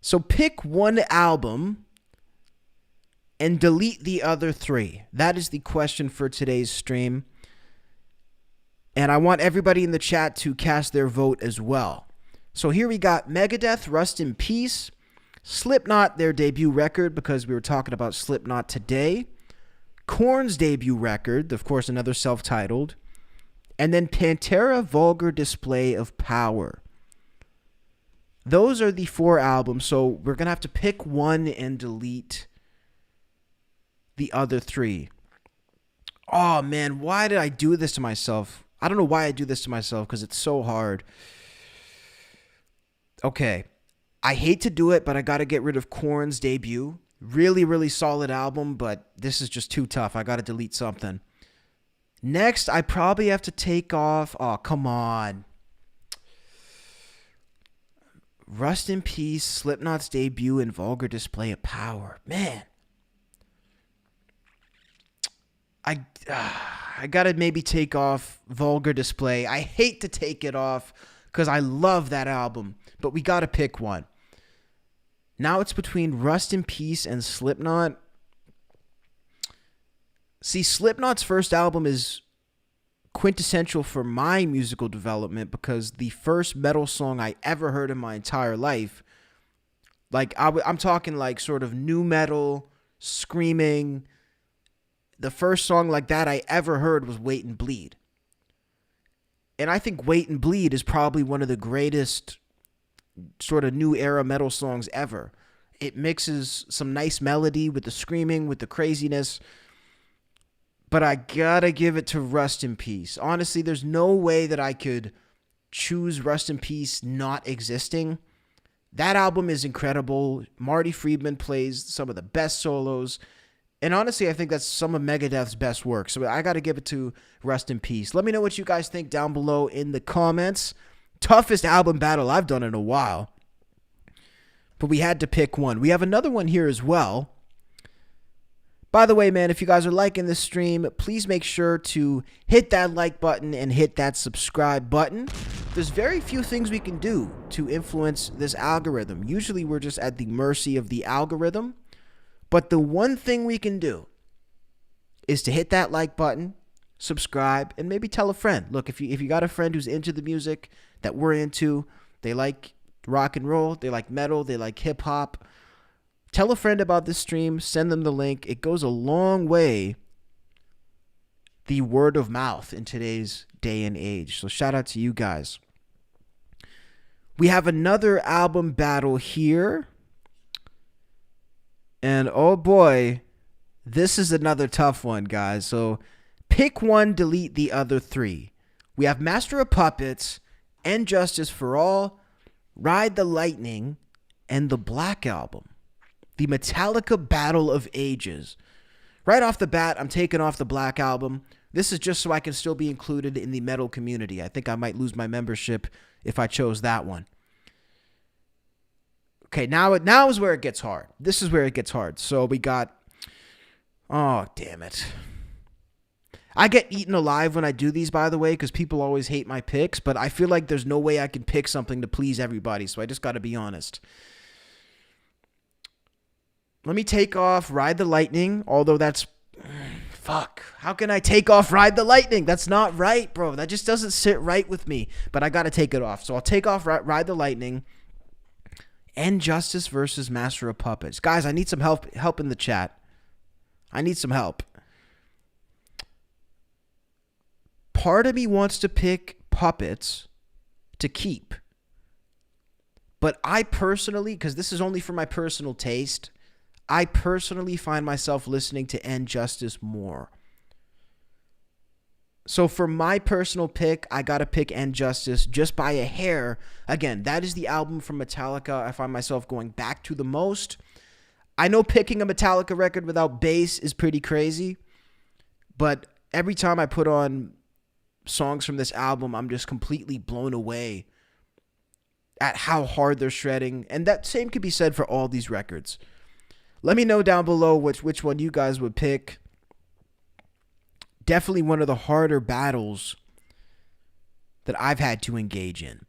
So pick one album and delete the other three. That is the question for today's stream. And I want everybody in the chat to cast their vote as well. So here we got Megadeth, Rust in Peace, Slipknot, their debut record, because we were talking about Slipknot today, Korn's debut record, of course, another self-titled, and then Pantera, Vulgar Display of Power. Those are the 4 albums, so we're going to have to pick one and delete the other 3. Oh, man, why did I do this to myself? I don't know why I do this to myself, because it's so hard. Okay, I hate to do it, but I got to get rid of Korn's debut. Really, really solid album, but this is just too tough. I got to delete something. Next, I probably have to take off... Oh, come on. Rust in Peace, Slipknot's debut, and Vulgar Display of Power. Man. I got to maybe take off Vulgar Display. I hate to take it off because I love that album, but we got to pick one. Now it's between Rust in Peace and Slipknot. See, Slipknot's first album is quintessential for my musical development because the first metal song I ever heard in my entire life, like I'm talking like sort of nu metal, screaming. The first song like that I ever heard was Wait and Bleed. And I think Wait and Bleed is probably one of the greatest sort of new era metal songs ever. It mixes some nice melody with the screaming, with the craziness. But I gotta give it to Rust in Peace. Honestly, there's no way that I could choose Rust in Peace not existing. That album is incredible. Marty Friedman plays some of the best solos. And honestly, I think that's some of Megadeth's best work. So I got to give it to Rust in Peace. Let me know what you guys think down below in the comments. Toughest album battle I've done in a while. But we had to pick one. We have another one here as well. By the way, man, if you guys are liking this stream, please make sure to hit that like button and hit that subscribe button. There's very few things we can do to influence this algorithm. Usually we're just at the mercy of the algorithm. But the one thing we can do is to hit that like button, subscribe, and maybe tell a friend. Look, if you got a friend who's into the music that we're into, they like rock and roll, they like metal, they like hip hop, tell a friend about this stream, send them the link. It goes a long way, the word of mouth in today's day and age. So shout out to you guys. We have another album battle here. And oh boy, this is another tough one, guys. So pick one, delete the other 3. We have Master of Puppets, And Justice for All, Ride the Lightning, and the Black Album. The Metallica Battle of Ages. Right off the bat, I'm taking off the Black Album. This is just so I can still be included in the metal community. I think I might lose my membership if I chose that one. Okay, now is where it gets hard. This is where it gets hard. So we got... Oh, damn it. I get eaten alive when I do these, by the way, because people always hate my picks, but I feel like there's no way I can pick something to please everybody, so I just got to be honest. Let me take off Ride the Lightning, although that's... Fuck. How can I take off Ride the Lightning? That's not right, bro. That just doesn't sit right with me, but I got to take it off. So I'll take off Ride the Lightning. And Justice versus Master of Puppets. Guys, I need some help in the chat. I need some help. Part of me wants to pick Puppets to keep. But I personally, because this is only for my personal taste, I personally find myself listening to And Justice more. So for my personal pick, I got to pick And Justice just by a hair. Again, that is the album from Metallica I find myself going back to the most. I know picking a Metallica record without bass is pretty crazy, but every time I put on songs from this album, I'm just completely blown away at how hard they're shredding. And that same could be said for all these records. Let me know down below which one you guys would pick. Definitely one of the harder battles that I've had to engage in.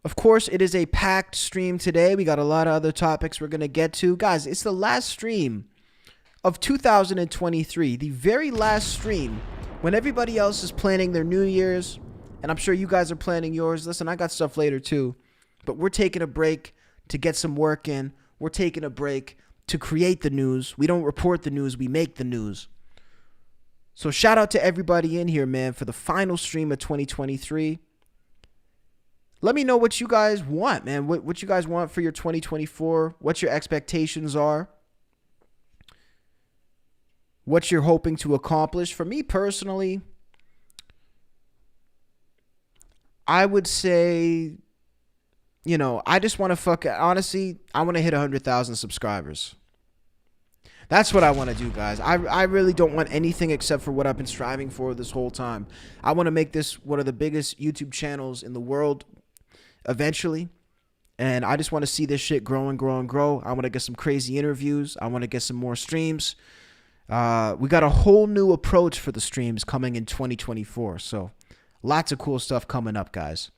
Of course, it is a packed stream today. We got a lot of other topics we're going to get to. Guys, it's the last stream of 2023, the very last stream when everybody else is planning their New Year's, and I'm sure you guys are planning yours. Listen, I got stuff later too, but we're taking a break to get some work in. We're taking a break to create the news. We don't report the news, we make the news. So shout out to everybody in here, man, for the final stream of 2023. Let me know what you guys want, man. What you guys want for your 2024, what your expectations are, what you're hoping to accomplish. For me personally, I would say, I just want to honestly, I want to hit 100,000 subscribers. That's what I want to do, guys. I really don't want anything except for what I've been striving for this whole time. I want to make this one of the biggest YouTube channels in the world eventually. And I just want to see this shit grow and grow and grow. I want to get some crazy interviews. I want to get some more streams. We got a whole new approach for the streams coming in 2024. So lots of cool stuff coming up, guys.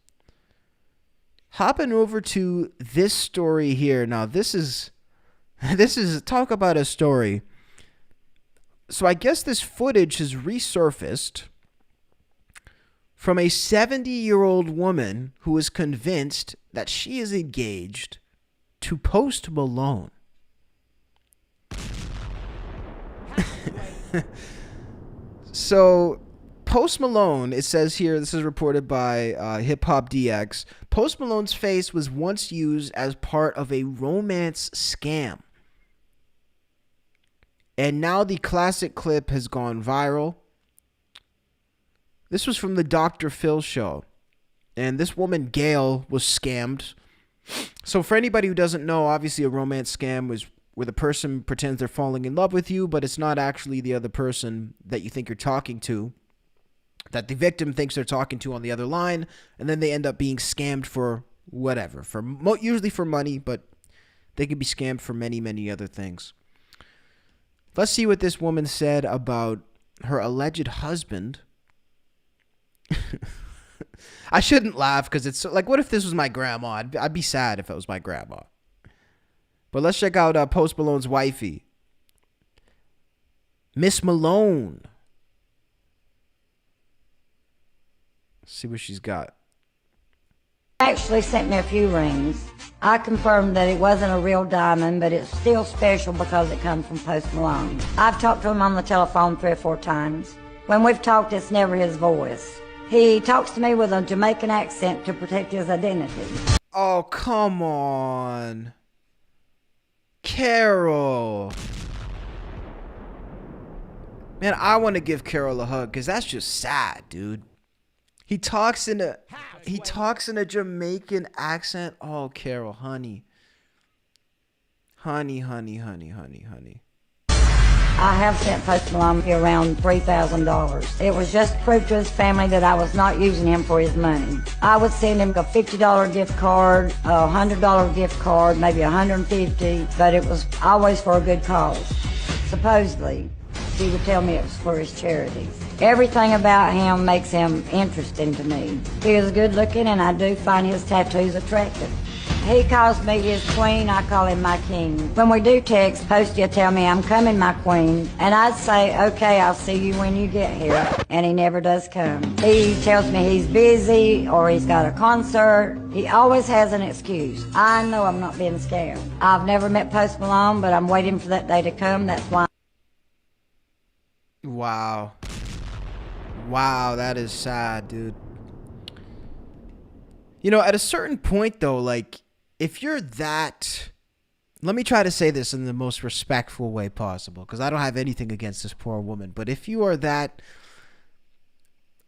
Hopping over to this story here. Now, this is talk about a story. So I guess this footage has resurfaced from a 70-year-old woman who is convinced that she is engaged to Post Malone. So Post Malone, it says here, this is reported by Hip Hop DX. Post Malone's face was once used as part of a romance scam. And now the classic clip has gone viral. This was from the Dr. Phil show. And this woman, Gail, was scammed. So for anybody who doesn't know, obviously a romance scam was where the person pretends they're falling in love with you, but it's not actually the other person that you think you're talking to, that the victim thinks they're talking to on the other line, and then they end up being scammed for whatever, usually for money, but they could be scammed for many, many other things. Let's see what this woman said about her alleged husband. I shouldn't laugh because it's like, what if this was my grandma? I'd be sad if it was my grandma. But let's check out Post Malone's wifey, Miss Malone. Let's see what she's got. Actually sent me a few rings. I confirmed that it wasn't a real diamond, but it's still special because it comes from Post Malone. I've talked to him on the telephone 3 or 4 times. When we've talked, it's never his voice. He talks to me with a Jamaican accent to protect his identity. Oh, come on. Carol. Man, I want to give Carol a hug because that's just sad, dude. He talks in a Jamaican accent. Oh, Carol, honey. Honey. I have sent Post Malone around $3,000. It was just proof to his family that I was not using him for his money. I would send him a $50 gift card, a $100 gift card, maybe $150, but it was always for a good cause. Supposedly, he would tell me it was for his charities. Everything about him makes him interesting to me. He is good looking and I do find his tattoos attractive. He calls me his queen, I call him my king. When we do text, Posty will tell me I'm coming, my queen. And I'd say, okay, I'll see you when you get here. And he never does come. He tells me he's busy or he's got a concert. He always has an excuse. I know I'm not being scammed. I've never met Post Malone, but I'm waiting for that day to come. That's why. Wow. Wow, that is sad, dude. At a certain point, though, like, if you're that... Let me try to say this in the most respectful way possible, because I don't have anything against this poor woman. But if you are that...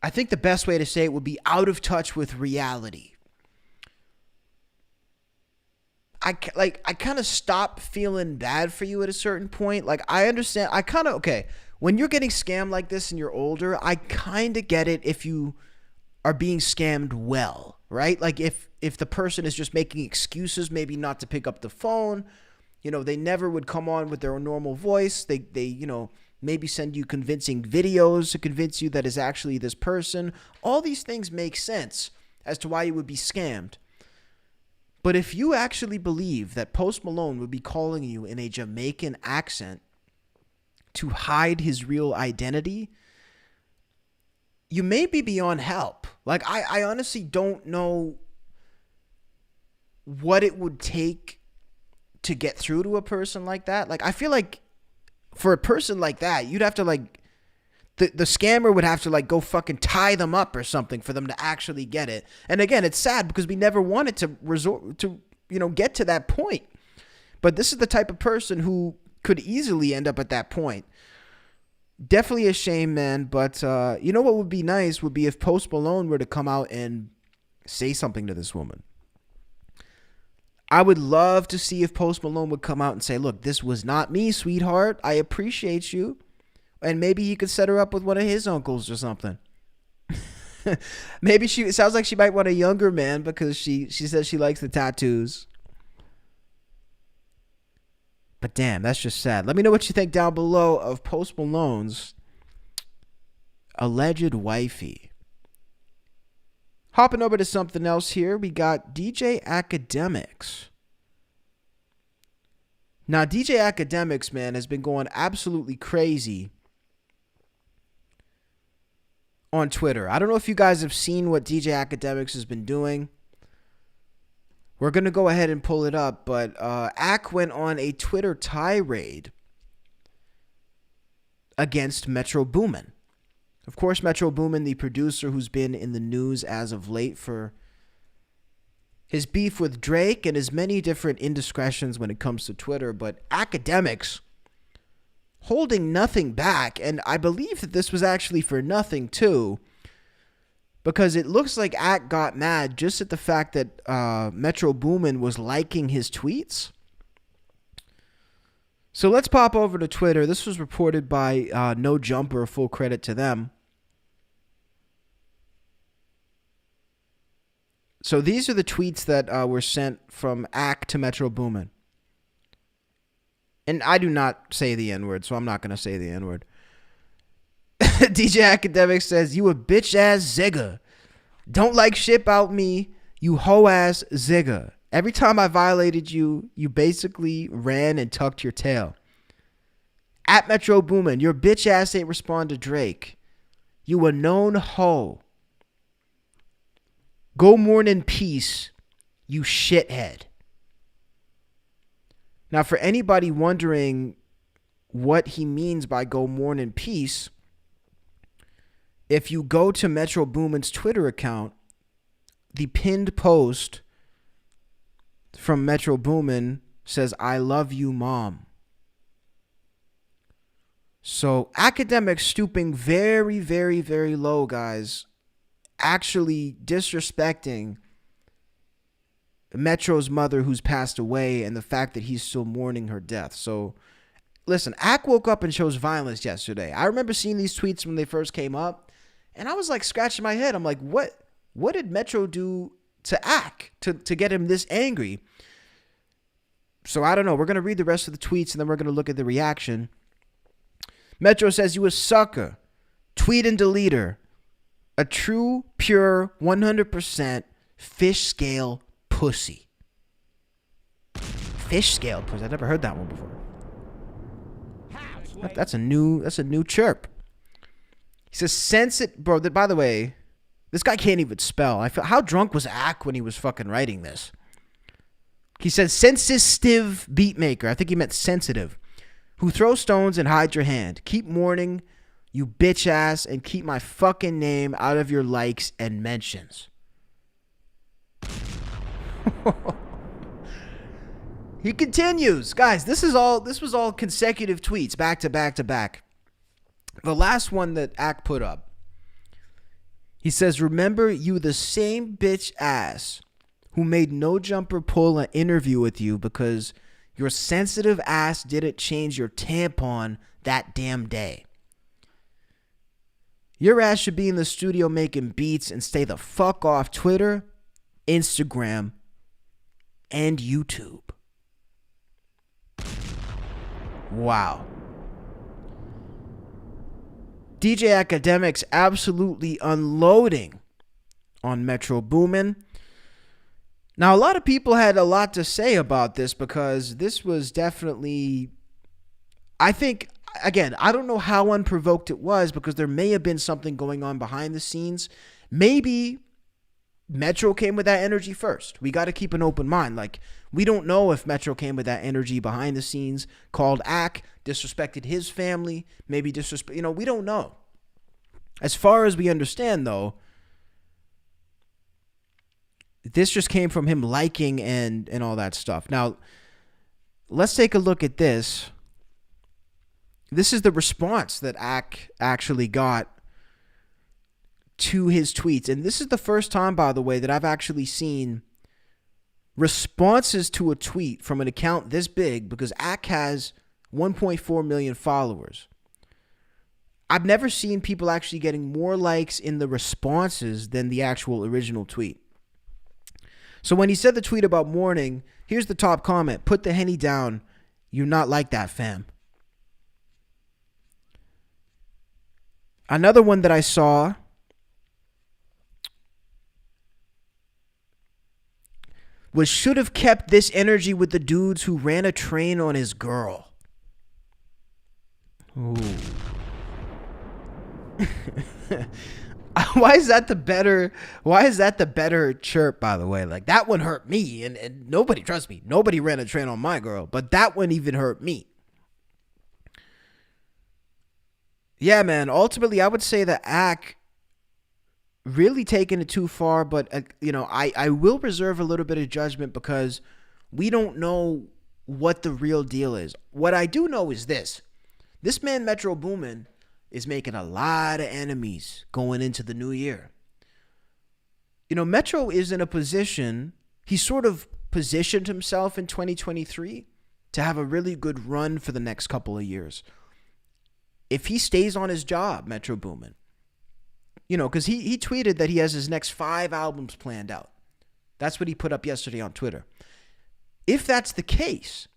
I think the best way to say it would be out of touch with reality. I kind of stop feeling bad for you at a certain point. Like, I understand. Okay, when you're getting scammed like this and you're older, I kind of get it if you are being scammed well, right? Like, if the person is just making excuses, maybe not to pick up the phone, they never would come on with their normal voice. They maybe send you convincing videos to convince you that it's actually this person. All these things make sense as to why you would be scammed. But if you actually believe that Post Malone would be calling you in a Jamaican accent to hide his real identity, you may be beyond help. Like, I honestly don't know what it would take to get through to a person like that. Like, I feel like for a person like that, you'd have to, like, the scammer would have to, like, go fucking tie them up or something for them to actually get it. And again, it's sad because we never wanted to resort to, get to that point. But this is the type of person who could easily end up at that point. Definitely a shame, man. But you know what would be nice would be if Post Malone were to come out and say something to this woman. I would love to see if Post Malone would come out and say, look, this was not me, sweetheart. I appreciate you. And maybe he could set her up with one of his uncles or something. Maybe it sounds like she might want a younger man because she says she likes the tattoos. But damn, that's just sad. Let me know what you think down below of Post Malone's alleged wifey. Hopping over to something else here, we got DJ Akademiks. Now, DJ Akademiks, man, has been going absolutely crazy on Twitter. I don't know if you guys have seen what DJ Akademiks has been doing. We're going to go ahead and pull it up, but Ak went on a Twitter tirade against Metro Boomin. Of course, Metro Boomin, the producer who's been in the news as of late for his beef with Drake and his many different indiscretions when it comes to Twitter, but Akademiks holding nothing back, and I believe that this was actually for nothing too, because it looks like Ak got mad just at the fact that Metro Boomin was liking his tweets. So let's pop over to Twitter. This was reported by No Jumper, full credit to them. So these are the tweets that were sent from Ak to Metro Boomin. And I do not say the N-word, so I'm not going to say the N-word. DJ Akademiks says, you a bitch-ass zigga. Don't like shit about me, you hoe-ass zigga. Every time I violated you, you basically ran and tucked your tail. At Metro Boomin, your bitch-ass ain't respond to Drake. You a known hoe. Go mourn in peace, you shithead. Now, for anybody wondering what he means by go mourn in peace, if you go to Metro Boomin's Twitter account, the pinned post from Metro Boomin says, I love you, mom. So Akademiks stooping very, very, very low, guys, actually disrespecting Metro's mother who's passed away and the fact that he's still mourning her death. So listen, Ak woke up and chose violence yesterday. I remember seeing these tweets when they first came up, and I was like scratching my head. I'm like, what did Metro do to Ak to get him this angry? So I don't know. We're going to read the rest of the tweets and then we're going to look at the reaction. Metro says, you a sucker. Tweet and deleter. A true, pure, 100% fish scale pussy. Fish scale pussy. I've never heard that one before. That's a new chirp. He says, sense it, bro. By the way, this guy can't even spell. How drunk was Ak when he was fucking writing this? He says, sensitive beatmaker. I think he meant sensitive. Who throws stones and hides your hand. Keep mourning, you bitch ass, and keep my fucking name out of your likes and mentions. He continues. Guys, this was all consecutive tweets, back to back to back. The last one that Ak put up, he says, remember you the same bitch ass who made No Jumper pull an interview with you because your sensitive ass didn't change your tampon that damn day. Your ass should be in the studio making beats and stay the fuck off Twitter, Instagram, and YouTube. DJ Akademiks absolutely unloading on Metro Boomin. Now, a lot of people had a lot to say about this because this was definitely, I think, again, I don't know how unprovoked it was because there may have been something going on behind the scenes. Maybe Metro came with that energy first. We got to keep an open mind. Like, we don't know if Metro came with that energy behind the scenes, called Ak, disrespected his family, maybe disrespect, we don't know. As far as we understand, though, this just came from him liking and all that stuff. Now, let's take a look at this. This is the response that Ak actually got to his tweets. And this is the first time, by the way, that I've actually seen responses to a tweet from an account this big, because Ak has 1.4 million followers. I've never seen people actually getting more likes in the responses than the actual original tweet. So when he said the tweet about mourning, here's the top comment. Put the Henny down. You're not like that, fam. Another one that I saw was, should have kept this energy with the dudes who ran a train on his girl. Ooh. Why is that the better chirp, by the way? Like, that one hurt me, and nobody, trust me, nobody ran a train on my girl, but that one even hurt me. Yeah, man, ultimately, I would say that Ak really taken it too far, but, I will reserve a little bit of judgment because we don't know what the real deal is. What I do know is this. This man, Metro Boomin, is making a lot of enemies going into the new year. Metro is in a position, he sort of positioned himself in 2023 to have a really good run for the next couple of years. If he stays on his job, Metro Boomin, because he tweeted that he has his next 5 albums planned out. That's what he put up yesterday on Twitter. If that's the case,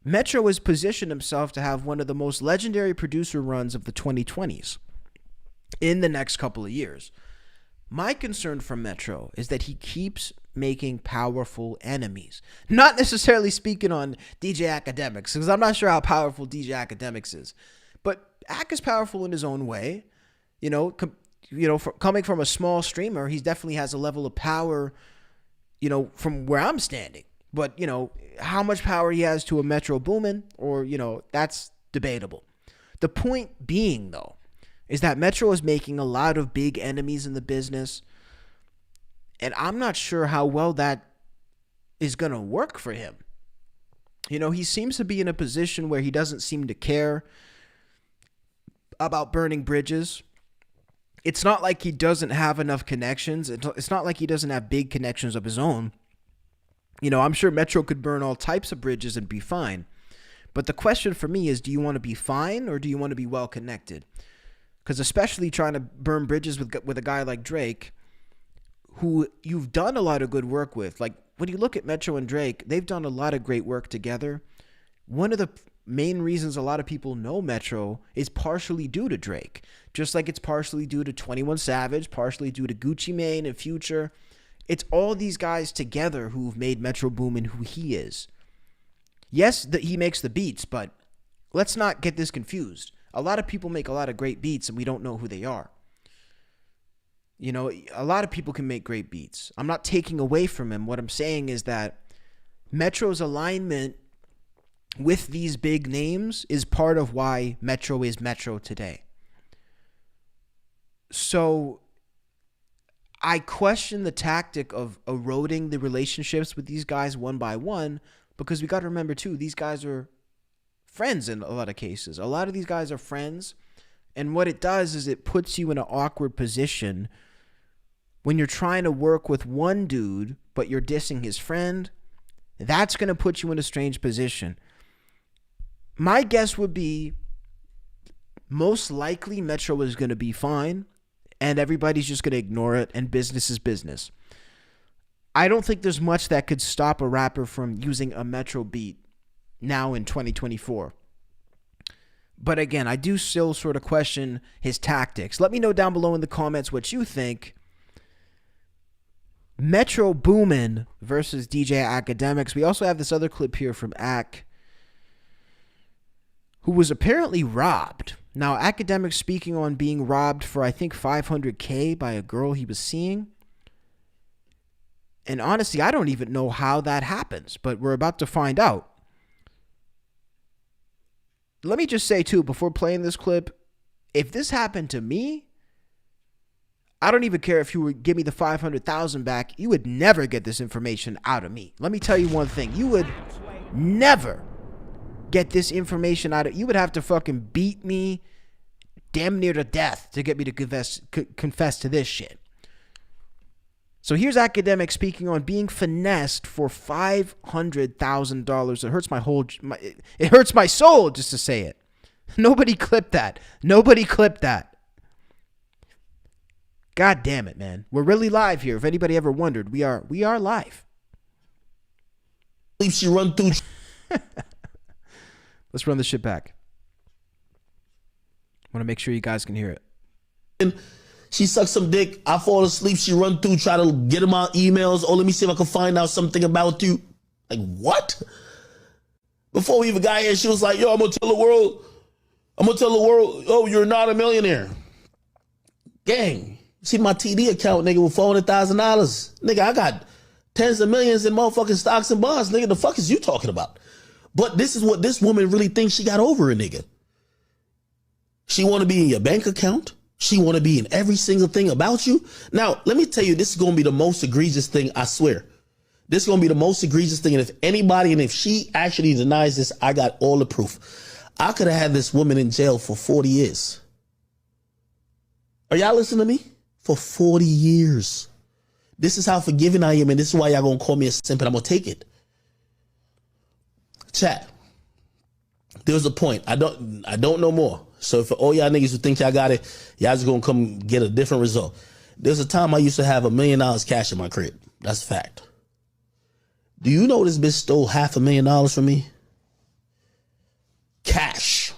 Metro has positioned himself to have one of the most legendary producer runs of the 2020s in the next couple of years. My concern for Metro is that he keeps making powerful enemies. Not necessarily speaking on DJ Akademiks, because I'm not sure how powerful DJ Akademiks is. But Ak is powerful in his own way. Coming from a small streamer, he definitely has a level of power, from where I'm standing. But, how much power he has to a Metro Boomin, or, that's debatable. The point being, though, is that Metro is making a lot of big enemies in the business. And I'm not sure how well that is going to work for him. He seems to be in a position where he doesn't seem to care about burning bridges. It's not like he doesn't have enough connections. It's not like he doesn't have big connections of his own. I'm sure Metro could burn all types of bridges and be fine. But the question for me is, do you want to be fine or do you want to be well connected? Because especially trying to burn bridges with a guy like Drake, who you've done a lot of good work with. Like, when you look at Metro and Drake, they've done a lot of great work together. One of the main reasons a lot of people know Metro is partially due to Drake. Just like it's partially due to 21 Savage, partially due to Gucci Mane and Future. It's all these guys together who've made Metro Boomin who he is. Yes, he makes the beats, but let's not get this confused. A lot of people make a lot of great beats and we don't know who they are. A lot of people can make great beats. I'm not taking away from him. What I'm saying is that Metro's alignment with these big names is part of why Metro is Metro today. So I question the tactic of eroding the relationships with these guys one by one, because we got to remember too, these guys are friends in a lot of cases. A lot of these guys are friends, and what it does is it puts you in an awkward position when you're trying to work with one dude, but you're dissing his friend. That's going to put you in a strange position. My guess would be most likely Metro is going to be fine, and everybody's just going to ignore it, and business is business. I don't think there's much that could stop a rapper from using a Metro beat now in 2024. But again, I do still sort of question his tactics. Let me know down below in the comments what you think. Metro Boomin versus DJ Akademiks. We also have this other clip here from Ak, who was apparently robbed. Now, Akademiks speaking on being robbed for, I think, $500K by a girl he was seeing. And honestly, I don't even know how that happens, but we're about to find out. Let me just say, too, before playing this clip, if this happened to me, I don't even care if you would give me the $500,000 back. You would never get this information out of me. Let me tell you one thing. You would never get this information out of... You would have to fucking beat me damn near to death to get me to confess to this shit. So here's Akademiks speaking on being finessed for $500,000. It hurts it hurts my soul just to say it. Nobody clipped that. Nobody clipped that. God damn it, man. We're really live here. If anybody ever wondered, we are live. She run through. Let's run this shit back. I want to make sure you guys can hear it. She sucks some dick. I fall asleep. She run through, try to get in my emails. Oh, let me see if I can find out something about you. Like, what? Before we even got here, she was like, yo, I'm going to tell the world, oh, you're not a millionaire. Gang, see my TD account, nigga, with $400,000. Nigga, I got tens of millions in motherfucking stocks and bonds. Nigga, the fuck is you talking about? But this is what this woman really thinks she got over a nigga. She want to be in your bank account. She want to be in every single thing about you. Now, let me tell you, this is going to be the most egregious thing, I swear. This is going to be the most egregious thing. And if she actually denies this, I got all the proof. I could have had this woman in jail for 40 years. Are y'all listening to me? For 40 years. This is how forgiving I am, and this is why y'all going to call me a simp, and I'm going to take it. Chat. There was a point. I don't know more. So for all y'all niggas who think y'all got it, y'all just gonna come get a different result. There's a time I used to have $1 million cash in my crib. That's a fact. Do you know this bitch stole $500,000 from me? Cash.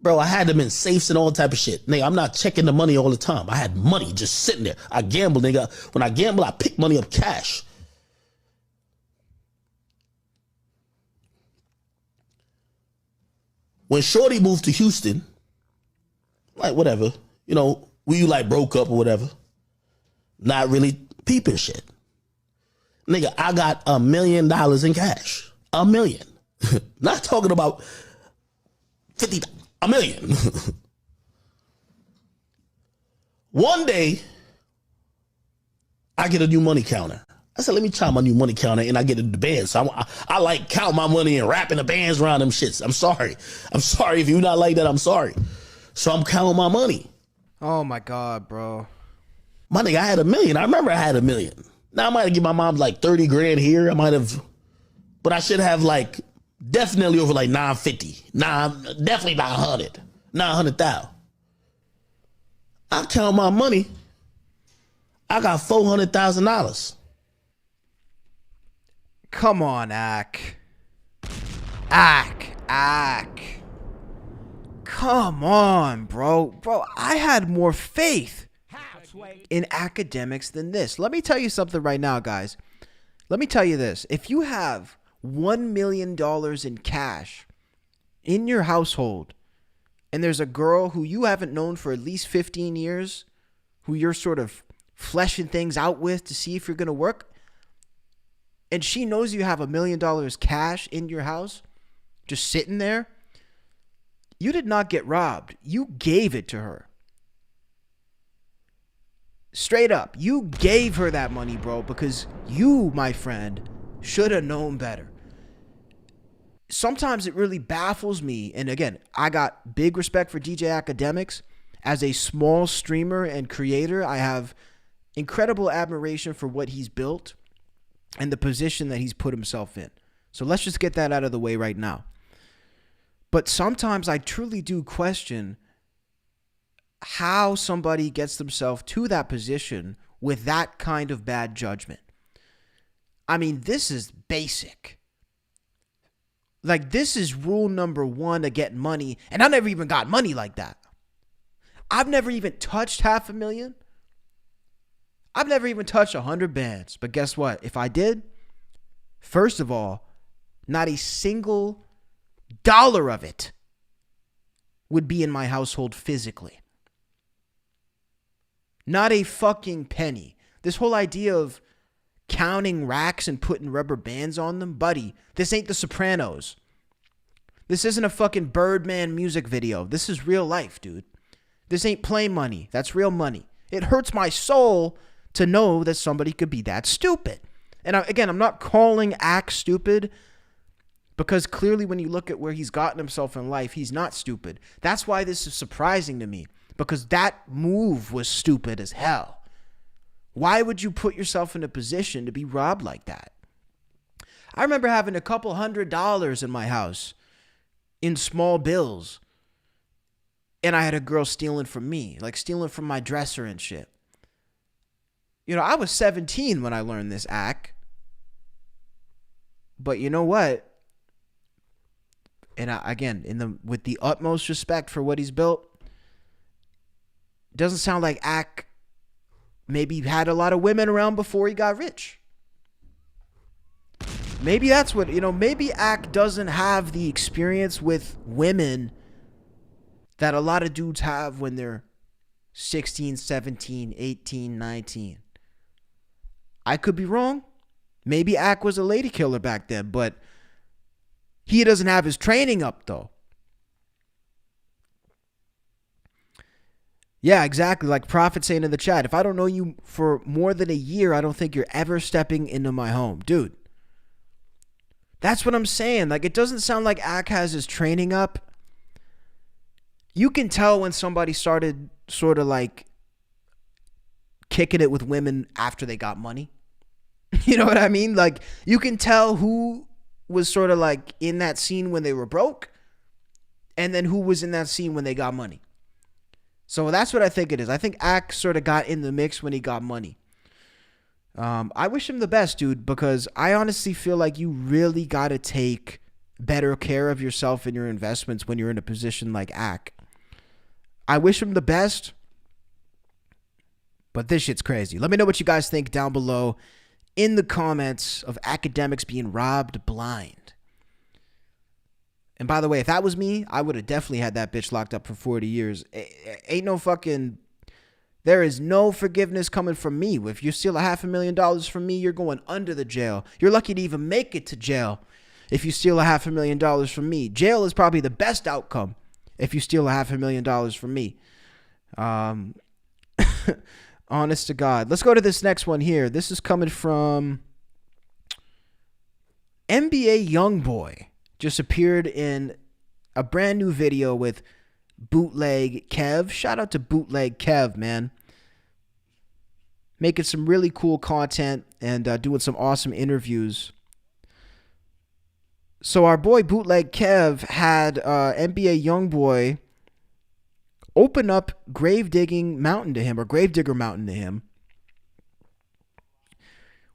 Bro, I had them in safes and all type of shit. Nigga, I'm not checking the money all the time. I had money just sitting there. I gamble, nigga. When I gamble, I pick money up cash. When Shorty moved to Houston, like whatever, you know, we like broke up or whatever. Not really peeping shit. Nigga, I got $1 million in cash. $1 million. Not talking about 50, $1 million. One day, I get a new money counter. I said, let me try my new money counter, and I get the bands. So I like count my money and wrapping the bands around them shits. I'm sorry. If you're not like that, I'm sorry. So I'm counting my money. Oh my God, bro. My nigga, I had $1 million. I remember I had $1 million. Now I might have given my mom like 30 grand here. I might have, but I should have like definitely over like 950. Definitely not 100. 900,000. I count my money. I got $400,000. Come on, Ak. Come on, bro. Bro, I had more faith in Akademiks than this. Let me tell you something right now, guys. Let me tell you this. If you have $1 million in cash in your household, and there's a girl who you haven't known for at least 15 years, who you're sort of fleshing things out with to see if you're going to work, and she knows you have $1 million cash in your house, just sitting there, you did not get robbed. You gave it to her. Straight up, you gave her that money, bro, because you, my friend, should have known better. Sometimes it really baffles me, and again, I got big respect for DJ Akademiks. As a small streamer and creator, I have incredible admiration for what he's built and the position that he's put himself in. So let's just get that out of the way right now. But sometimes I truly do question how somebody gets themselves to that position with that kind of bad judgment. I mean, this is basic. Like, this is rule number one of getting money. And I never even got money like that. I've never even touched $500,000. I've never even touched 100 bands. But guess what? If I did, first of all, not a single dollar of it would be in my household physically. Not a fucking penny. This whole idea of counting racks and putting rubber bands on them, buddy, this ain't The Sopranos. This isn't a fucking Birdman music video. This is real life, dude. This ain't play money. That's real money. It hurts my soul to know that somebody could be that stupid. And again, I'm not calling Axe stupid, because clearly when you look at where he's gotten himself in life, he's not stupid. That's why this is surprising to me, because that move was stupid as hell. Why would you put yourself in a position to be robbed like that? I remember having a couple $100 in my house in small bills, and I had a girl stealing from me, like stealing from my dresser and shit. You know, I was 17 when I learned this act. But you know what? And again, with the utmost respect for what he's built, doesn't sound like Ack maybe had a lot of women around before he got rich. Maybe that's what, maybe Ack doesn't have the experience with women that a lot of dudes have when they're 16, 17, 18, 19. I could be wrong. Maybe Ack was a lady killer back then, but he doesn't have his training up, though. Yeah, exactly. Like Prophet saying in the chat, if I don't know you for more than a year, I don't think you're ever stepping into my home. Dude, that's what I'm saying. Like, it doesn't sound like Ack has his training up. You can tell when somebody started sort of like kicking it with women after they got money. You know what I mean? Like, you can tell who was sort of like in that scene when they were broke, and then who was in that scene when they got money. So that's what I think it is. I think Ack sort of got in the mix when he got money. I wish him the best, dude, because I honestly feel like you really got to take better care of yourself and your investments when you're in a position like Ack. I wish him the best, but this shit's crazy. Let me know what you guys think down below in the comments of Akademiks being robbed blind. And by the way, if that was me, I would have definitely had that bitch locked up for 40 years. Ain't no fucking... There is no forgiveness coming from me. If you steal $500,000 from me, you're going under the jail. You're lucky to even make it to jail if you steal $500,000 from me. Jail is probably the best outcome if you steal $500,000 from me. Honest to God. Let's go to this next one here. This is coming from NBA Youngboy. Just appeared in a brand new video with Bootleg Kev. Shout out to Bootleg Kev, man. Making some really cool content and doing some awesome interviews. So our boy Bootleg Kev had NBA Youngboy open up Gravedigger Mountain to him.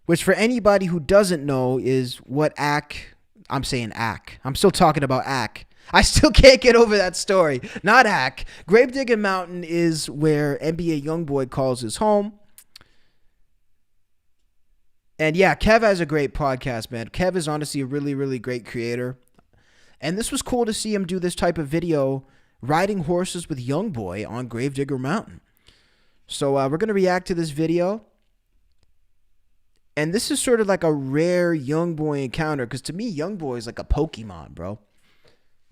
Which for anybody who doesn't know is what I'm saying Ack. I'm still talking about Ack. I still can't get over that story. Not Ack. Gravedigger Mountain is where NBA Youngboy calls his home. And yeah, Kev has a great podcast, man. Kev is honestly a really, really great creator. And this was cool to see him do this type of video, riding horses with Youngboy on Gravedigger Mountain. So we're going to react to this video. And this is sort of like a rare Youngboy encounter, because to me, Youngboy is like a Pokemon, bro.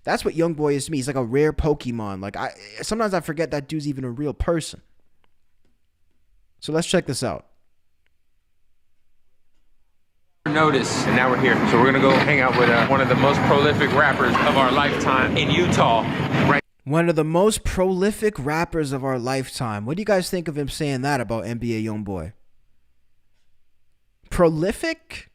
That's what Youngboy is to me. He's like a rare Pokemon. Like, sometimes I forget that dude's even a real person. So let's check this out. Notice, and now we're here. So we're gonna go hang out with one of the most prolific rappers of our lifetime in Utah. Right. One of the most prolific rappers of our lifetime. What do you guys think of him saying that about NBA Youngboy? Prolific?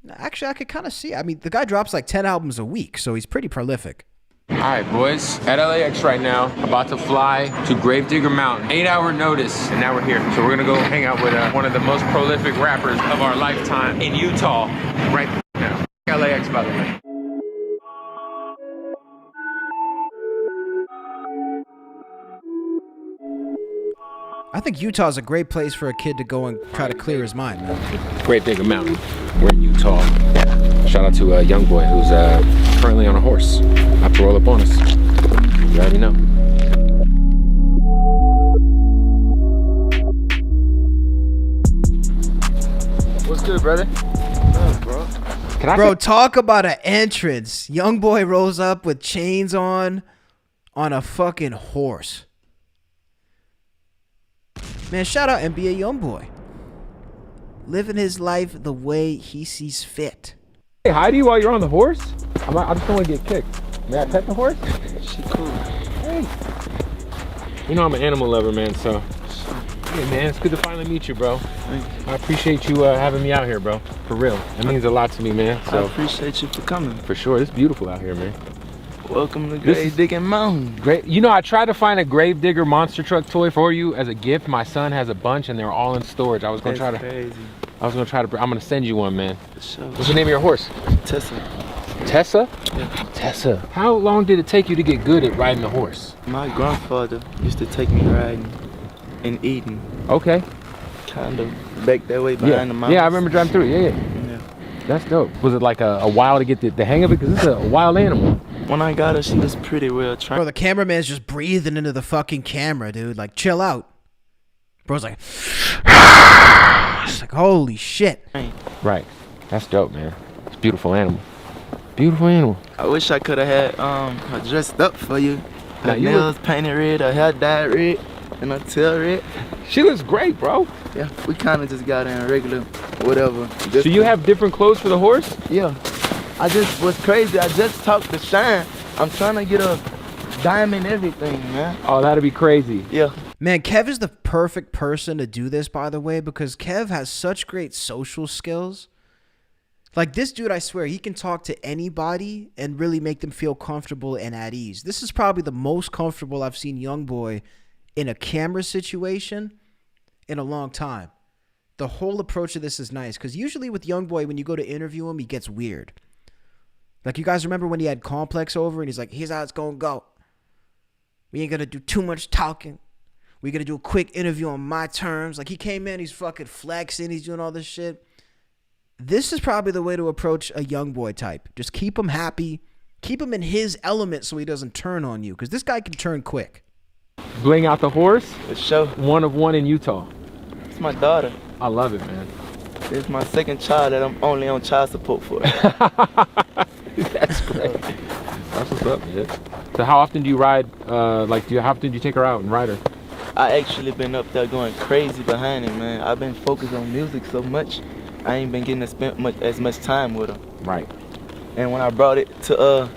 Actually, I could kind of see. I mean, the guy drops like 10 albums a week, so he's pretty prolific. All right, boys. At LAX right now. About to fly to Gravedigger Mountain. 8-hour notice, and now we're here. So we're gonna go hang out with one of the most prolific rappers of our lifetime in Utah right now. LAX, by the way. I think Utah's a great place for a kid to go and try to clear his mind, man. Great big mountain. We're in Utah. Shout out to Youngboy, who's currently on a horse. About to roll up on us. You already know. What's good, brother? Bro. Bro, talk about an entrance. Youngboy rolls up with chains on a fucking horse. Man, shout out NBA Youngboy. Living his life the way he sees fit. Hey, hi to you while you're on the horse. I just don't want to get kicked. May I pet the horse? She cool. Hey. You know I'm an animal lover, man, so. Hey, man, it's good to finally meet you, bro. I appreciate you having me out here, bro. For real. That means a lot to me, man. So. I appreciate you for coming. For sure. It's beautiful out here, man. Welcome to Grave Digging Mountain. Great. You know, I tried to find a Grave Digger monster truck toy for you as a gift. My son has a bunch and they're all in storage. I was gonna try to. Crazy. I'm gonna send you one, man. For sure. What's the name of your horse? Tessa. Tessa? Yeah. Tessa. How long did it take you to get good at riding a horse? My grandfather used to take me riding and eating. Okay. Kind of back that way behind the mountains. Yeah, I remember driving through it. Yeah. That's dope. Was it like a while to get the hang of it? Because it's a wild animal. When I got her, she was pretty well trained. Bro, the cameraman's just breathing into the fucking camera, dude. Like, chill out. Bro's like, it's like, holy shit. Right. That's dope, man. It's a beautiful animal. Beautiful animal. I wish I could have had her dressed up for you. Now Her you nails painted red, her hair dyed red, and her tail red. She looks great, bro. Yeah, we kind of just got in regular whatever. So you have different clothes for the horse? Yeah. I just was crazy. I just talked to Shine. I'm trying to get a diamond everything, man. Oh, that'd be crazy. Yeah. Man, Kev is the perfect person to do this, by the way, because Kev has such great social skills. Like, this dude, I swear, he can talk to anybody and really make them feel comfortable and at ease. This is probably the most comfortable I've seen Youngboy in a camera situation in a long time. The whole approach of this is nice, because usually with Youngboy, when you go to interview him, he gets weird. Like, you guys remember when he had Complex over and he's like, here's how it's gonna go. We ain't gonna do too much talking. We're gonna do a quick interview on my terms. Like, he came in, he's fucking flexing, he's doing all this shit. This is probably the way to approach a Youngboy type. Just keep him happy. Keep him in his element so he doesn't turn on you, because this guy can turn quick. Bling out the horse. For sure. One of one in Utah. It's my daughter. I love it, man. It's my second child that I'm only on child support for. That's great. That's what's up, man. So how often do you ride, how often do you take her out and ride her? I actually been up there going crazy behind it, man. I've been focused on music so much, I ain't been getting to spend as much time with her. Right. And when I brought it to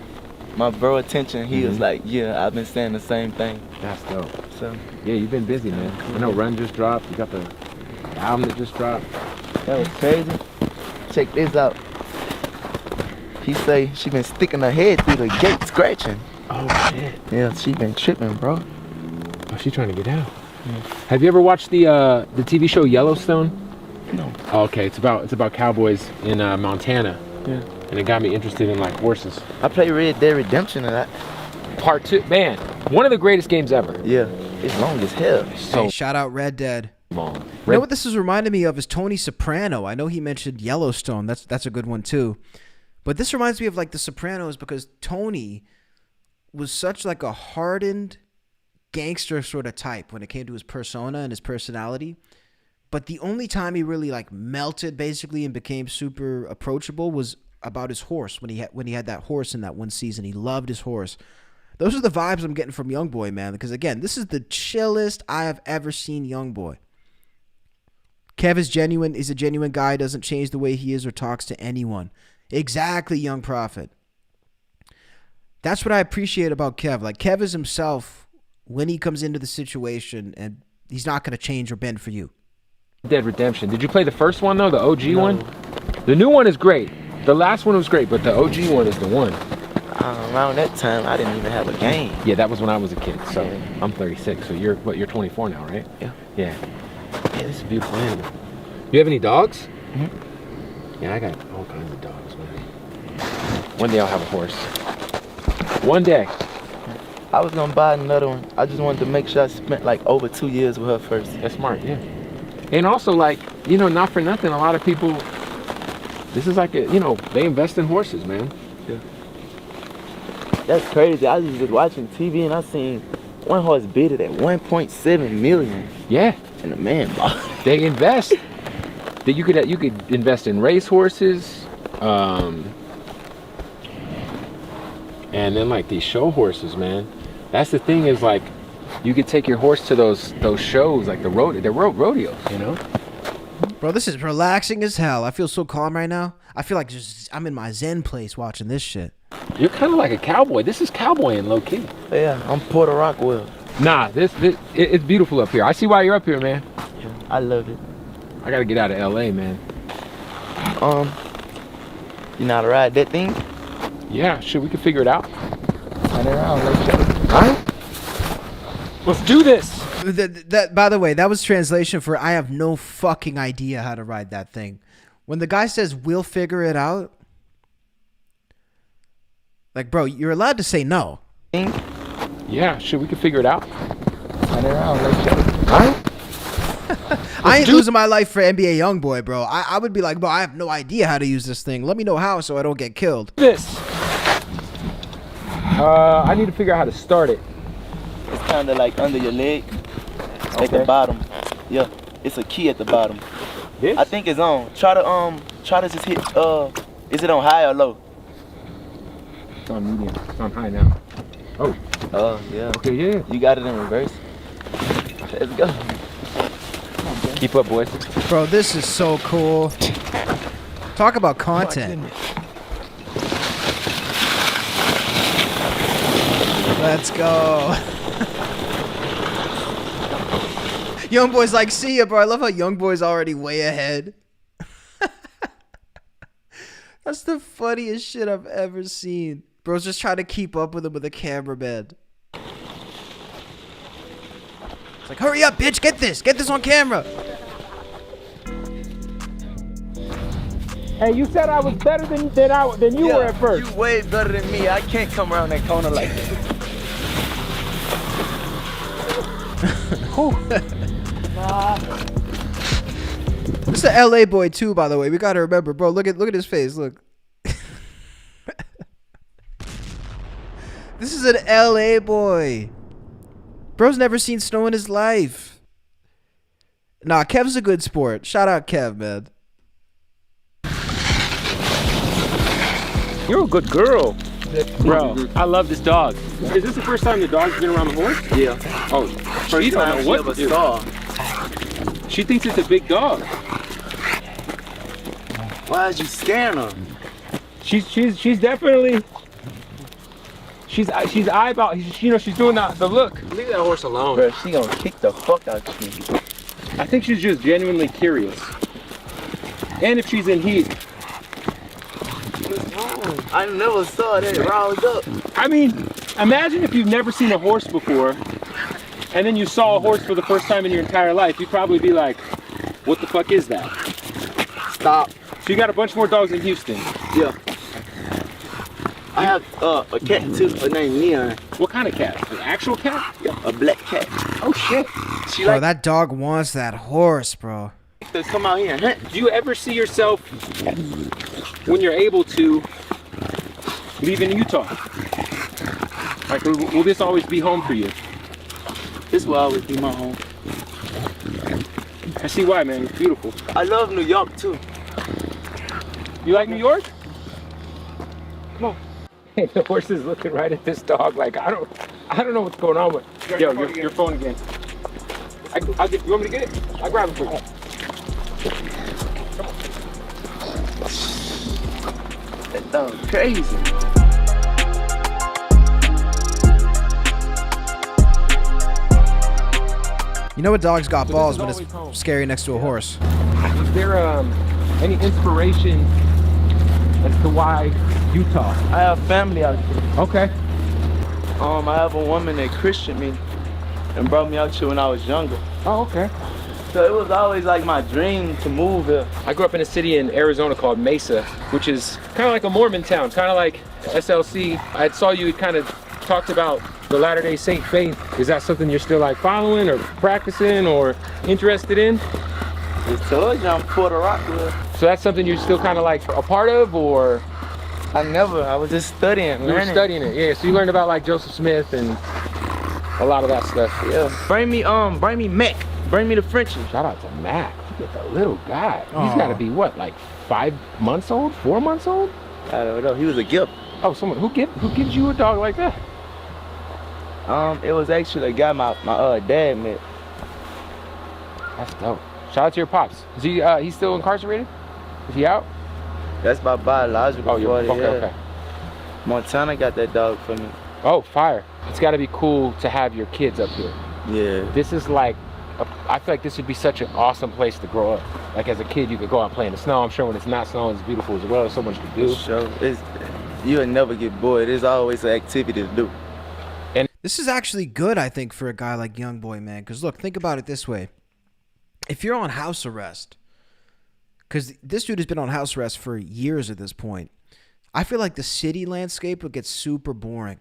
my bro attention, he was like, yeah, I've been saying the same thing. That's dope. So yeah, you've been busy, man. I know Run just dropped. You got the album that just dropped. that was crazy. Check this out. He say she been sticking her head through the gate scratching. Oh shit. Yeah, she been tripping, bro. Oh, she's trying to get out. Have you ever watched the TV show Yellowstone? No. Oh, okay, it's about cowboys in Montana. Yeah. And it got me interested in like horses. I play Red Dead Redemption and that. Part 2, man, one of the greatest games ever. Yeah, it's long as hell. So Hey, shout out Red Dead. long. You know what this is reminding me of is Tony Soprano. I know he mentioned Yellowstone. That's a good one too. But this reminds me of like The Sopranos, because Tony was such like a hardened gangster sort of type when it came to his persona and his personality. But the only time he really like melted basically and became super approachable was about his horse, when he had that horse in that one season. He loved his horse. Those are the vibes I'm getting from Youngboy, man, because again, this is the chillest I have ever seen Youngboy. Kev is genuine. He's a genuine guy. Doesn't change the way he is or talks to anyone. Exactly, Young Prophet. That's what I appreciate about Kev. Like, Kev is himself when he comes into the situation, and he's not going to change or bend for you. Dead Redemption. Did you play the first one though, the OG one? The new one is great. The last one was great, but the OG one is the one. Around that time, I didn't even have a game. Yeah, that was when I was a kid. So I'm 36. So you're 24 now, right? Yeah. Yeah. Yeah, this is a beautiful animal. You have any dogs? Mm-hmm. Yeah, I got all kinds of dogs, man. One day I'll have a horse. One day. I was gonna buy another one. I just wanted to make sure I spent like over 2 years with her first. That's smart, yeah. And also, like, you know, not for nothing, a lot of people, this is like, you know, they invest in horses, man. Yeah. That's crazy. I was just watching TV and I seen one horse bid it at 1.7 million. Yeah. And the man bought it. They invest. That you could invest in race horses, and then like these show horses, man. That's the thing is like, you could take your horse to those shows like the rodeos, you know. Bro, this is relaxing as hell. I feel so calm right now. I feel like I'm in my zen place watching this shit. You're kind of like a cowboy. This is cowboying low key. Yeah, I'm Puerto Rockwell. Nah, it's beautiful up here. I see why you're up here, man. Yeah, I love it. I gotta get out of LA, man. You know how to ride that thing? Yeah, sure, we can figure it out. Turn it around, let's go. All right, let's do this. That by the way, that was translation for I have no fucking idea how to ride that thing. When the guy says we'll figure it out, like, bro, you're allowed to say no. Yeah, sure, we can figure it out. Turn it around, let's go. All right. I ain't losing my life for NBA Youngboy, bro. I would be like, bro, I have no idea how to use this thing. Let me know how so I don't get killed. This. I need to figure out how to start it. It's kind of like under your leg, at the bottom. Yeah, it's a key at the bottom. This? I think it's on. Try to just hit. Is it on high or low? It's on medium. It's on high now. Oh. Oh yeah. Okay, yeah. You got it in reverse. Let's go. Keep up, boys. Bro, this is so cool. Talk about content. Let's go. Youngboy's like, see ya, bro. I love how Youngboy's already way ahead. That's the funniest shit I've ever seen. Bro's just trying to keep up with him with a cameraman. It's like, hurry up, bitch. Get this on camera. Hey, you said I was better than you were at first. You way better than me. I can't come around that corner like that. This is an LA boy too, by the way. We gotta remember, bro. Look at his face. Look. This is an LA boy. Bro's never seen snow in his life. Nah, Kev's a good sport. Shout out Kev, man. You're a good girl. Bro, I love this dog. Is this the first time the dog's been around the horse? Yeah. Oh, she don't know what to do. She thinks it's a big dog. Why is you scaring her? She's definitely she's eyeball. You know, she's doing the look. Leave that horse alone. Bro, she gonna kick the fuck out of you. I think she's just genuinely curious. And if she's in heat. I never saw that round up. I mean, imagine if you've never seen a horse before, and then you saw a horse for the first time in your entire life. You'd probably be like, what the fuck is that? Stop. So you got a bunch more dogs in Houston. Yeah. I have a cat too, her name Neon. What kind of cat? An actual cat? Yeah, a black cat. Oh shit. She Bro, like that dog wants that horse, bro. to come out here and hunt. Do you ever see yourself, when you're able to, leaving Utah? Like, will this always be home for you? This will always be my home. I see why, man. It's beautiful. I love New York too. You like New York? Come on. Hey, the horse is looking right at this dog like, I don't know what's going on with. Yo, your phone again. I'll get, you want me to get it? I'll grab it for you. That dog's crazy. You know what dogs got So balls this when is it's always home. scary next to a horse. Is there any inspiration as to why Utah? I have family out here. Okay. I have a woman that Christianed me and brought me out here when I was younger. Oh, okay. So it was always like my dream to move here. I grew up in a city in Arizona called Mesa, which is kind of like a Mormon town, kind of like SLC. I saw you kind of talked about the Latter-day Saint faith. Is that something you're still like following or practicing or interested in? Just told you I'm Puerto Rico. So that's something you're still kind of like a part of, or? I was just studying. You were studying it, yeah. So you learned about like Joseph Smith and a lot of that stuff. Yeah. Bring me Mac. Bring me the Frenchies. Shout out to Mac. Look at the little guy. He's got to be what, like 5 months old, 4 months old? I don't know. He was a gift. Oh, someone who gives you a dog like that? It was actually a guy my dad met. That's dope. Shout out to your pops. Is he he's still incarcerated? Is he out? That's my biological father. Okay. Montana got that dog for me. Oh, fire. It's got to be cool to have your kids up here. Yeah. This is like, I feel like this would be such an awesome place to grow up. Like as a kid, you could go out and play in the snow. I'm sure when it's not snowing, it's beautiful as well. There's so much to do. Sure. You'll never get bored. There's always an activity to do. And this is actually good, I think, for a guy like Youngboy, man. Because look, think about it this way. If you're on house arrest, because this dude has been on house arrest for years at this point, I feel like the city landscape would get super boring.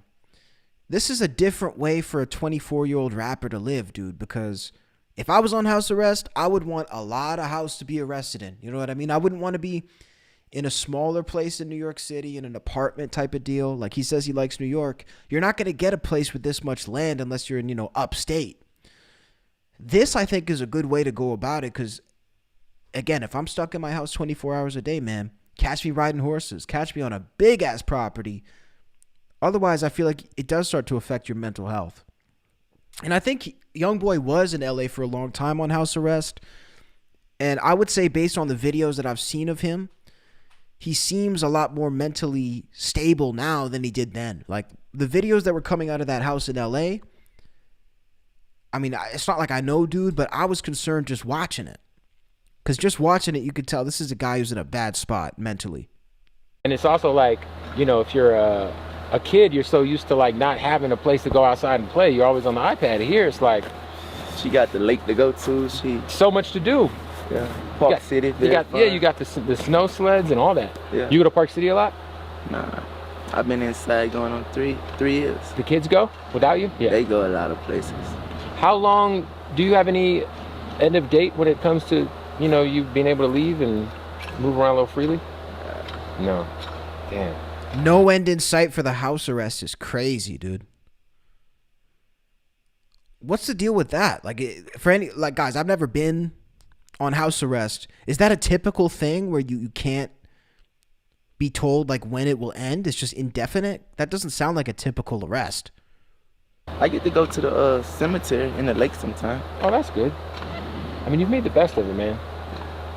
This is a different way for a 24-year-old rapper to live, dude, because if I was on house arrest, I would want a lot of house to be arrested in. You know what I mean? I wouldn't want to be in a smaller place in New York City, in an apartment type of deal. Like he says he likes New York. You're not going to get a place with this much land unless you're in, upstate. This, I think, is a good way to go about it because, again, if I'm stuck in my house 24 hours a day, man, catch me riding horses. Catch me on a big-ass property. Otherwise, I feel like it does start to affect your mental health. And I think Youngboy was in LA for a long time on house arrest. And I would say based on the videos that I've seen of him, he seems a lot more mentally stable now than he did then. Like the videos that were coming out of that house in LA, I mean, it's not like I know dude, but I was concerned just watching it. Because just watching it, you could tell this is a guy who's in a bad spot mentally. And it's also like, if you're a kid, you're so used to like not having a place to go outside and play. You're always on the iPad. Here, it's like she got the lake to go to. So much to do. Yeah. Park City. You got the snow sleds and all that. Yeah. You go to Park City a lot? Nah. I've been inside going on three years. The kids go without you? Yeah. They go a lot of places. How long do you have any end of date when it comes to, you being able to leave and move around a little freely? No. Damn. No end in sight for the house arrest is crazy, dude. What's the deal with that? Like, guys, I've never been on house arrest. Is that a typical thing where you can't be told like when it will end? It's just indefinite? That doesn't sound like a typical arrest. I get to go to the cemetery in the lake sometime. Oh, that's good. I mean, you've made the best of it, man.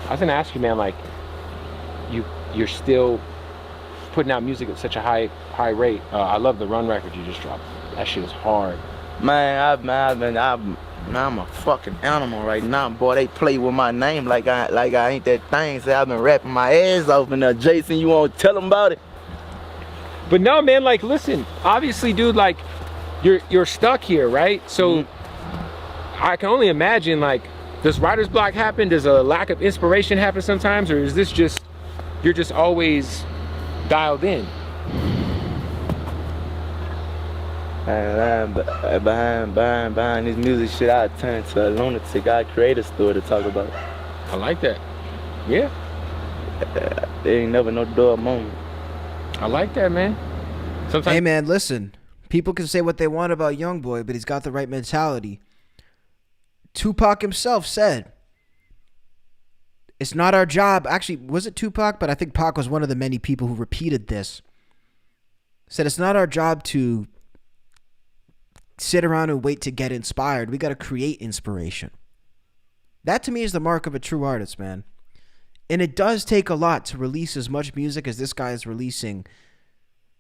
I was gonna ask you, man, like, you're still putting out music at such a high rate. I love the Run record you just dropped. That shit is hard. Man, I'm a fucking animal right now, boy. They play with my name like I ain't that thing. Say I've been rapping my ass off, and Jason, you won't tell them about it. But no, man, like, listen, obviously, dude, like, you're stuck here, right? So I can only imagine, like, does writer's block happen? Does a lack of inspiration happen sometimes? Or is this just, you're just always dialed in? Behind this music shit, I turn to a lunatic. I create a story to talk about. I like that. Yeah. There ain't never no dull moment. I like that, man. Sometimes. Hey, man, listen. People can say what they want about Youngboy, but he's got the right mentality. Tupac himself said, it's not our job. Actually, was it Tupac? But I think Pac was one of the many people who repeated this. Said it's not our job to sit around and wait to get inspired. We got to create inspiration. That to me is the mark of a true artist, man. And it does take a lot to release as much music as this guy is releasing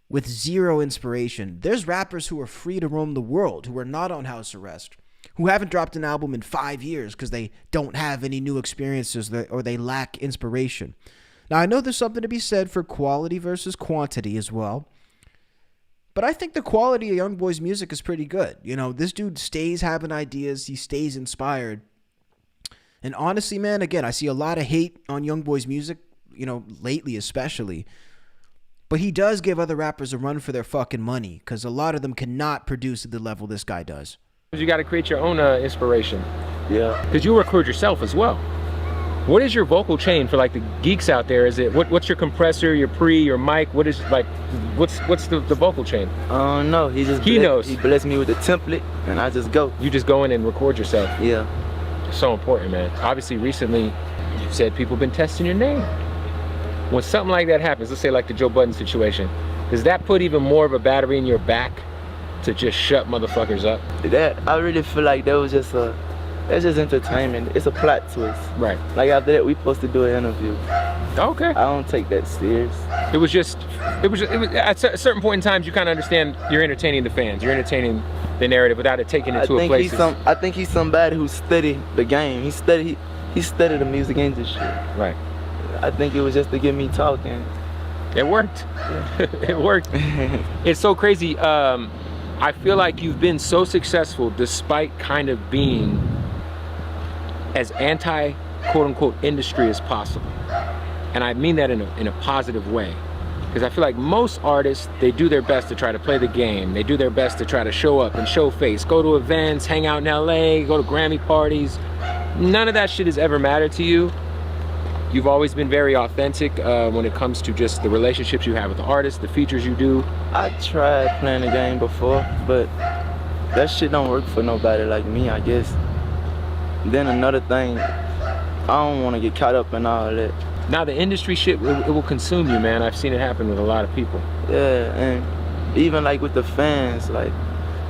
with zero inspiration. There's rappers who are free to roam the world, who are not on house arrest, who haven't dropped an album in 5 years because they don't have any new experiences or they lack inspiration. Now, I know there's something to be said for quality versus quantity as well. But I think the quality of Youngboy's music is pretty good. This dude stays having ideas. He stays inspired. And honestly, man, again, I see a lot of hate on Youngboy's music, lately especially. But he does give other rappers a run for their fucking money, because a lot of them cannot produce at the level this guy does. You got to create your own inspiration. Yeah. Because you record yourself as well. What is your vocal chain for like the geeks out there? Is it what's your compressor, your pre, your mic? What is like what's the vocal chain? No, he knows. He blessed me with a template and I just go. You just go in and record yourself. Yeah. It's so important, man. Obviously recently you said people have been testing your name. When something like that happens, let's say like the Joe Budden situation, does that put even more of a battery in your back to just shut motherfuckers up? That I really feel like that was just that's just entertainment. It's a plot twist. Right. Like after that, we supposed to do an interview. Okay. I don't take that serious. It was at a certain point in time, you kind of understand you're entertaining the fans. You're entertaining the narrative without it taking it to a place. I think he's somebody who studied the game. He studied the music industry. Right. I think it was just to get me talking. It worked. It worked. It's so crazy. I feel like you've been so successful despite kind of being as anti quote unquote industry as possible. And I mean that in a positive way. Because I feel like most artists, they do their best to try to play the game. They do their best to try to show up and show face, go to events, hang out in LA, go to Grammy parties. None of that shit has ever mattered to you. You've always been very authentic when it comes to just the relationships you have with the artists, the features you do. I tried playing the game before, but that shit don't work for nobody like me, I guess. Then another thing, I don't want to get caught up in all that. Now the industry shit, it will consume you, man. I've seen it happen with a lot of people. Yeah, and even like with the fans, like,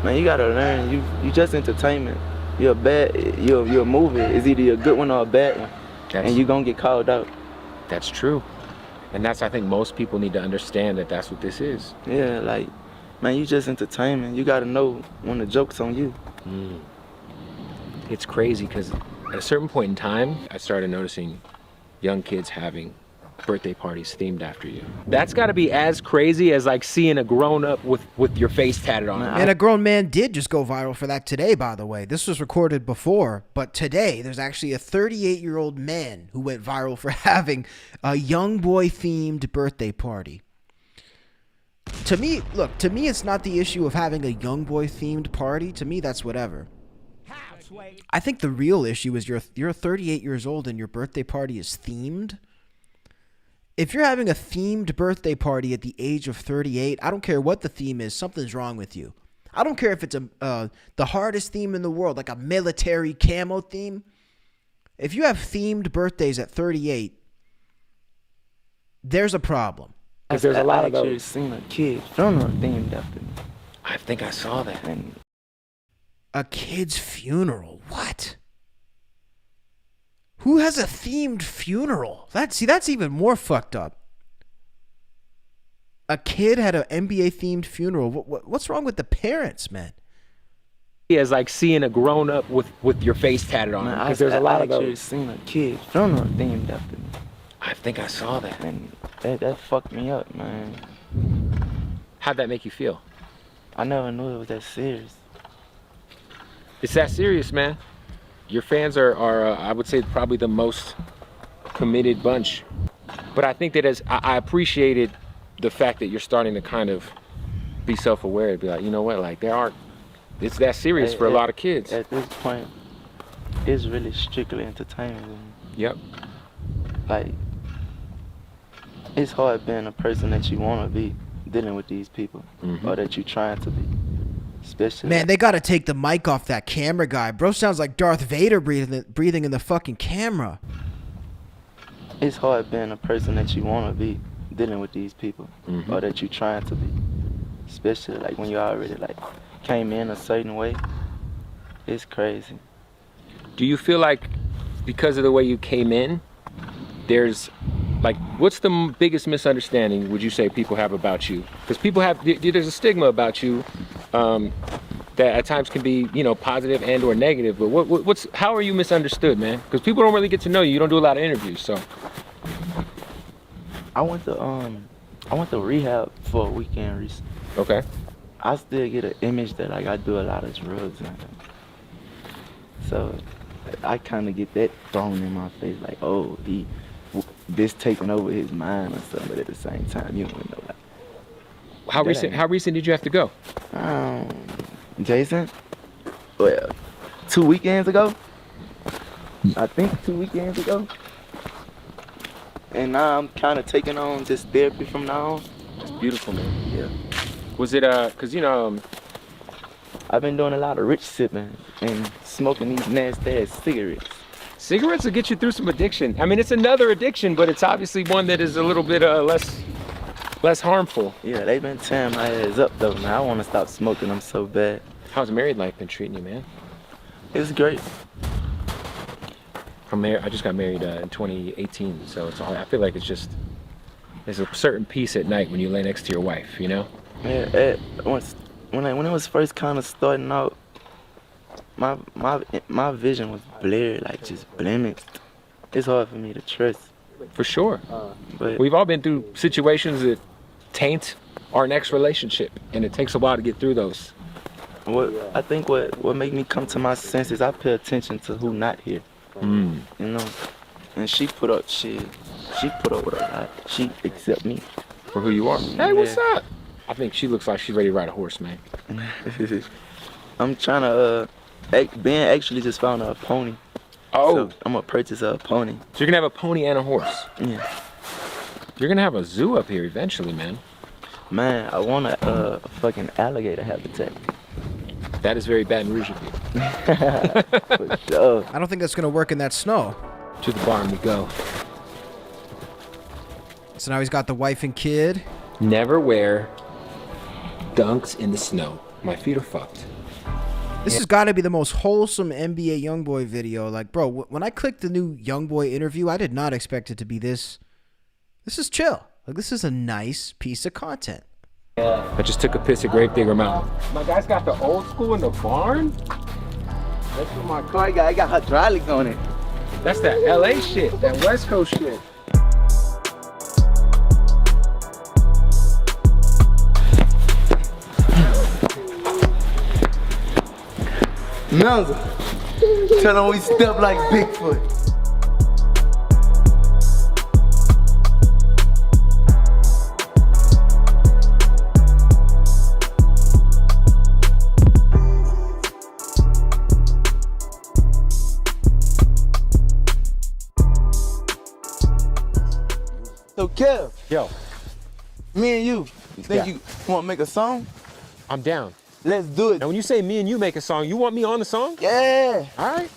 man, you gotta learn, you just entertainment. You're a movie. It's either a good one or a bad one. And you're gonna get called out. That's true. And I think most people need to understand that that's what this is. Yeah, like, man, you just entertainment. You gotta know when the joke's on you. It's crazy because at a certain point in time, I started noticing young kids having birthday parties themed after you. That's gotta be as crazy as like seeing a grown up with your face tatted on it. And a grown man did just go viral for that today, by the way. This was recorded before, but today there's actually a 38-year-old man who went viral for having a Youngboy themed birthday party. To me, it's not the issue of having a Youngboy themed party. To me, that's whatever. I think the real issue is you're 38 years old and your birthday party is themed. If you're having a themed birthday party at the age of 38, I don't care what the theme is, something's wrong with you. I don't care if it's the hardest theme in the world, like a military camo theme. If you have themed birthdays at 38, there's a problem. Because there's a lot of those. I actually seen a kid funeral themed after me. I think I saw that. And a kid's funeral? What? Who has a themed funeral? That's even more fucked up. A kid had an NBA themed funeral. What's wrong with the parents, man? As like seeing a grown up with your face tatted on it. Because there's a lot of those. I actually seen a kid funeral themed after me. I think I saw that. And that fucked me up, man. How'd that make you feel? I never knew it was that serious. It's that serious, man. Your fans are I would say, probably the most committed bunch. But I think that I appreciated the fact that you're starting to kind of be self-aware, be like, you know what, like it's that serious for a lot of kids. At this point, it's really strictly entertainment. Yep. Like, it's hard being a person that you want to be dealing with these people, or that you're trying to be. Especially, man, they gotta take the mic off that camera guy. Bro sounds like Darth Vader breathing in the fucking camera. It's hard being a person that you want to be dealing with these people, or that you're trying to be. Especially like when you already like came in a certain way. It's crazy. Do you feel like because of the way you came in, there's like, what's the biggest misunderstanding would you say people have about you? Because there's a stigma about you that at times can be, positive and or negative. But how are you misunderstood, man? Because people don't really get to know you. You don't do a lot of interviews, so. I went to rehab for a weekend recently. Okay. I still get an image that like I do a lot of drugs and so I kind of get that thrown in my face, like, oh, this taking over his mind or something. But at the same time, you don't know. Like, How recent did you have to go? Jason, well, 2 weekends ago. I think 2 weekends ago. And now I'm kind of taking on this therapy from now on. It's beautiful, man. Yeah. Was it cause you know I've been doing a lot of rich sipping and smoking these nasty ass cigarettes. cigarettes will get you through some addiction. I mean, it's another addiction, but it's obviously one that is a little bit less harmful. Yeah, they've been tearing my ass up though, man. I want to stop smoking them so bad. How's married life been treating you, man? It's great. I just got married in 2018, so it's all, I feel like there's a certain peace at night when you lay next to your wife, you know? Yeah, when it was first kind of starting out, my vision was blurred, like just blemished. It's hard for me to trust. For sure. But We've all been through situations that taint our next relationship, and it takes a while to get through those. I think what made me come to my senses, I pay attention to who not here. You know, and she put up with a lot. She accept me For who you are. Hey, what's up? I think she looks like she's ready to ride a horse, man. I'm trying to Ben actually just found a pony. Oh, So I'm gonna purchase a pony. so you're gonna have a pony and a horse. Yeah. You're gonna have a zoo up here eventually, man. Man, I want a fucking alligator habitat. That is very Baton Rouge of you. For sure. I don't think that's going to work in that snow. To the barn we go. So now he's got the wife and kid. Never wear dunks in the snow. My feet are fucked. This has got to be the most wholesome NBA Youngboy video. Like, bro, when I clicked the new Youngboy interview, I did not expect it to be this. This is chill. Like, this is a nice piece of content. I just took a piss at Gravedigger Mountain. My guy's got the old school in the barn? That's what my car got. I got hydraulic on it. That's that LA shit, that West Coast shit. Nunza, tell them we step like Bigfoot. So Kev, Yo, me and you think you want to make a song? I'm down. Let's do it. Now when you say me and you make a song, you want me on the song? Yeah. All right.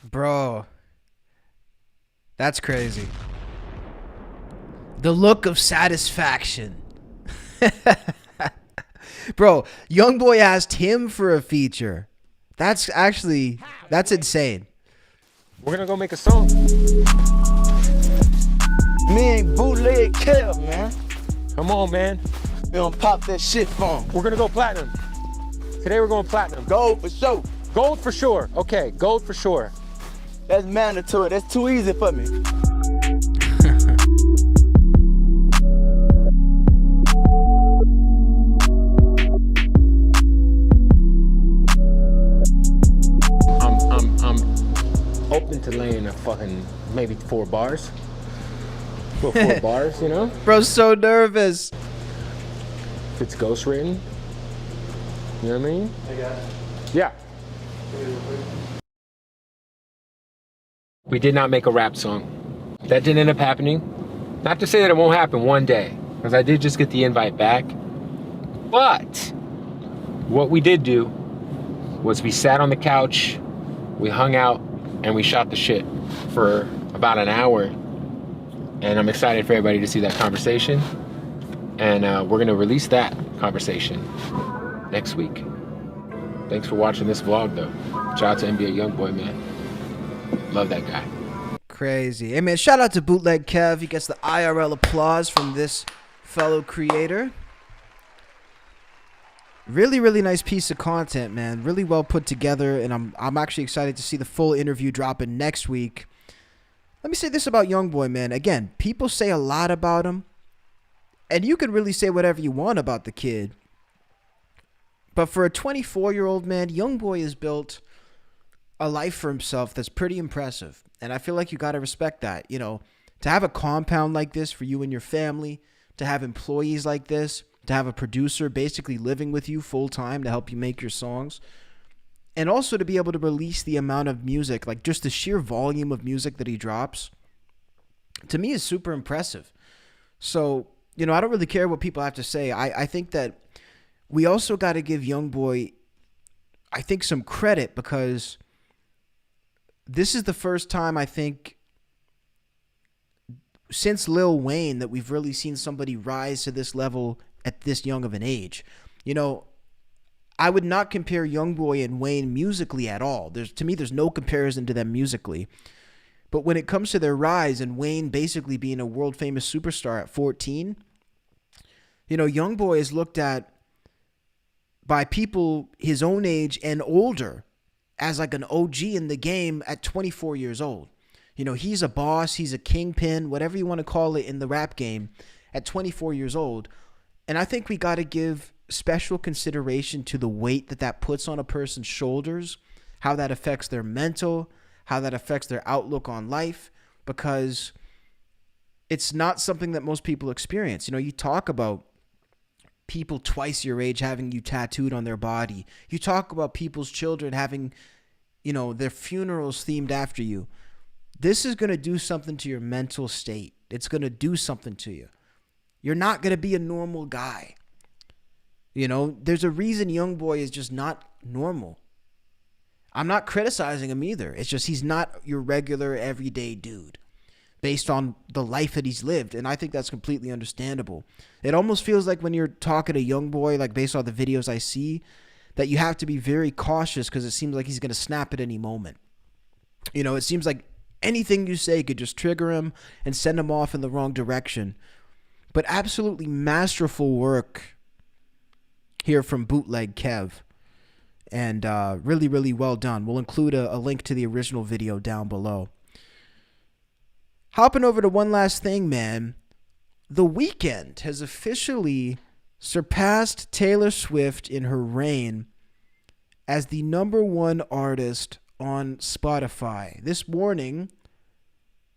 Bro, that's crazy. The look of satisfaction. Bro, Youngboy asked him for a feature. That's insane. We're gonna go make a song. Me and bootleg Kev, man. Come on, man. We gonna pop that shit for him. We're gonna go platinum. Today we're going platinum. Gold for sure. Gold for sure. Okay, gold for sure. That's mandatory. That's too easy for me. I'm open to laying a fucking maybe 4 bars. Well, 4 bars, you know? Bro's so nervous. If it's ghost written. You know what I mean? Yeah. We did not make a rap song. That didn't end up happening. Not to say that it won't happen one day, because I did just get the invite back. But what we did do was we sat on the couch, we hung out, and we shot the shit for about an hour. And I'm excited for everybody to see that conversation. And we're gonna release that conversation next week. Thanks for watching this vlog though. Shout out to NBA Youngboy, man. Love that guy. Crazy. Hey man, shout out to Bootleg Kev. He gets the IRL applause from this fellow creator. Really, really nice piece of content, man. Really well put together, and I'm actually excited to see the full interview dropping next week. Let me say this about Youngboy, man. Again, people say a lot about him, and you can really say whatever you want about the kid. But for a 24-year-old man, Youngboy is built a life for himself that's pretty impressive. And I feel like you got to respect that. You know, to have a compound like this for you and your family, to have employees like this, to have a producer basically living with you full time to help you make your songs, and also to be able to release the amount of music, like just the sheer volume of music that he drops, to me is super impressive. So, you know, I don't really care what people have to say. I think that we also got to give Youngboy, I think, some credit, because this is the first time, I think, since Lil Wayne that we've really seen somebody rise to this level at this young of an age. You know, I would not compare Youngboy and Wayne musically at all. To me, there's no comparison to them musically. But when it comes to their rise and Wayne basically being a world famous superstar at 14, you know, Youngboy is looked at by people his own age and older as like an OG in the game at 24 years old. You know, he's a boss, he's a kingpin, whatever you want to call it in the rap game at 24 years old. And I think we got to give special consideration to the weight that puts on a person's shoulders, how that affects their mental, how that affects their outlook on life, because it's not something that most people experience. You know, you talk about people twice your age having you tattooed on their body. You talk about people's children having, you know, their funerals themed after you. This is going to do something to your mental state. It's going to do something to you. You're not going to be a normal guy. You know, there's a reason Youngboy is just not normal. I'm not criticizing him either. It's just he's not your regular everyday dude based on the life that he's lived. And I think that's completely understandable. It almost feels like when you're talking to Youngboy, like based on the videos I see, that you have to be very cautious because it seems like he's going to snap at any moment. You know, it seems like anything you say could just trigger him and send him off in the wrong direction. But absolutely masterful work here from Bootleg Kev. And really, really well done. We'll include a link to the original video down below. Hopping over to one last thing, man. The Weeknd has officially surpassed Taylor Swift in her reign as the #1 artist on Spotify. This morning,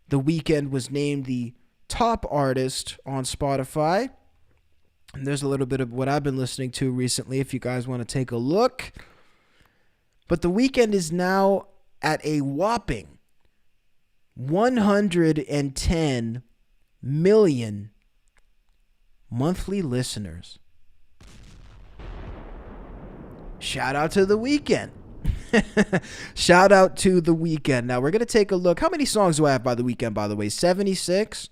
The Weeknd was named the top artist on Spotify. And there's a little bit of what I've been listening to recently if you guys want to take a look. But The Weeknd is now at a whopping 110 million monthly listeners. Shout out to The Weeknd. Shout out to The Weeknd. Now we're going to take a look. How many songs do I have by The Weeknd, by the way? 76?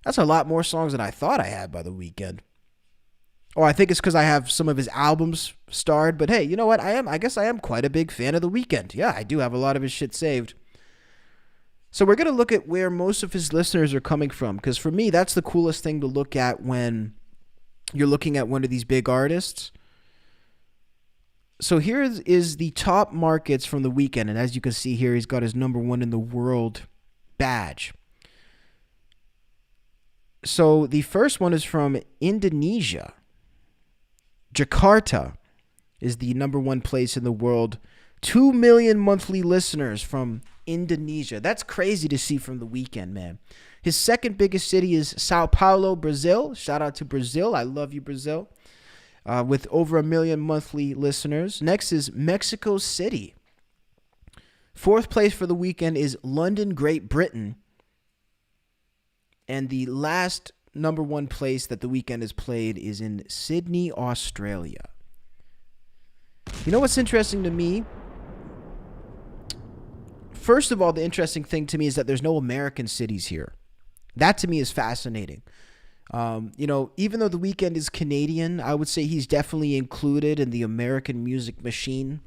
That's a lot more songs than I thought I had by The Weeknd. Oh, I think it's because I have some of his albums starred. But hey, you know what? I guess I am quite a big fan of The Weeknd. Yeah, I do have a lot of his shit saved. So we're going to look at where most of his listeners are coming from. Because for me, that's the coolest thing to look at when you're looking at one of these big artists. So here is the top markets from The Weeknd. And as you can see here, he's got his #1 in the world badge. So the first one is from Indonesia. Jakarta is the #1 place in the world. 2 million monthly listeners from Indonesia. That's crazy to see from The Weeknd, man. His second biggest city is Sao Paulo, Brazil. Shout out to Brazil. I love you, Brazil. With over 1 million monthly listeners. Next is Mexico City. Fourth place for The Weeknd is London, Great Britain. And the last #1 place that The Weeknd has played is in Sydney, Australia. You know what's interesting to me? First of all, the interesting thing to me is that there's no American cities here. That to me is fascinating. You know, even though The Weeknd is Canadian, I would say he's definitely included in the American music machine.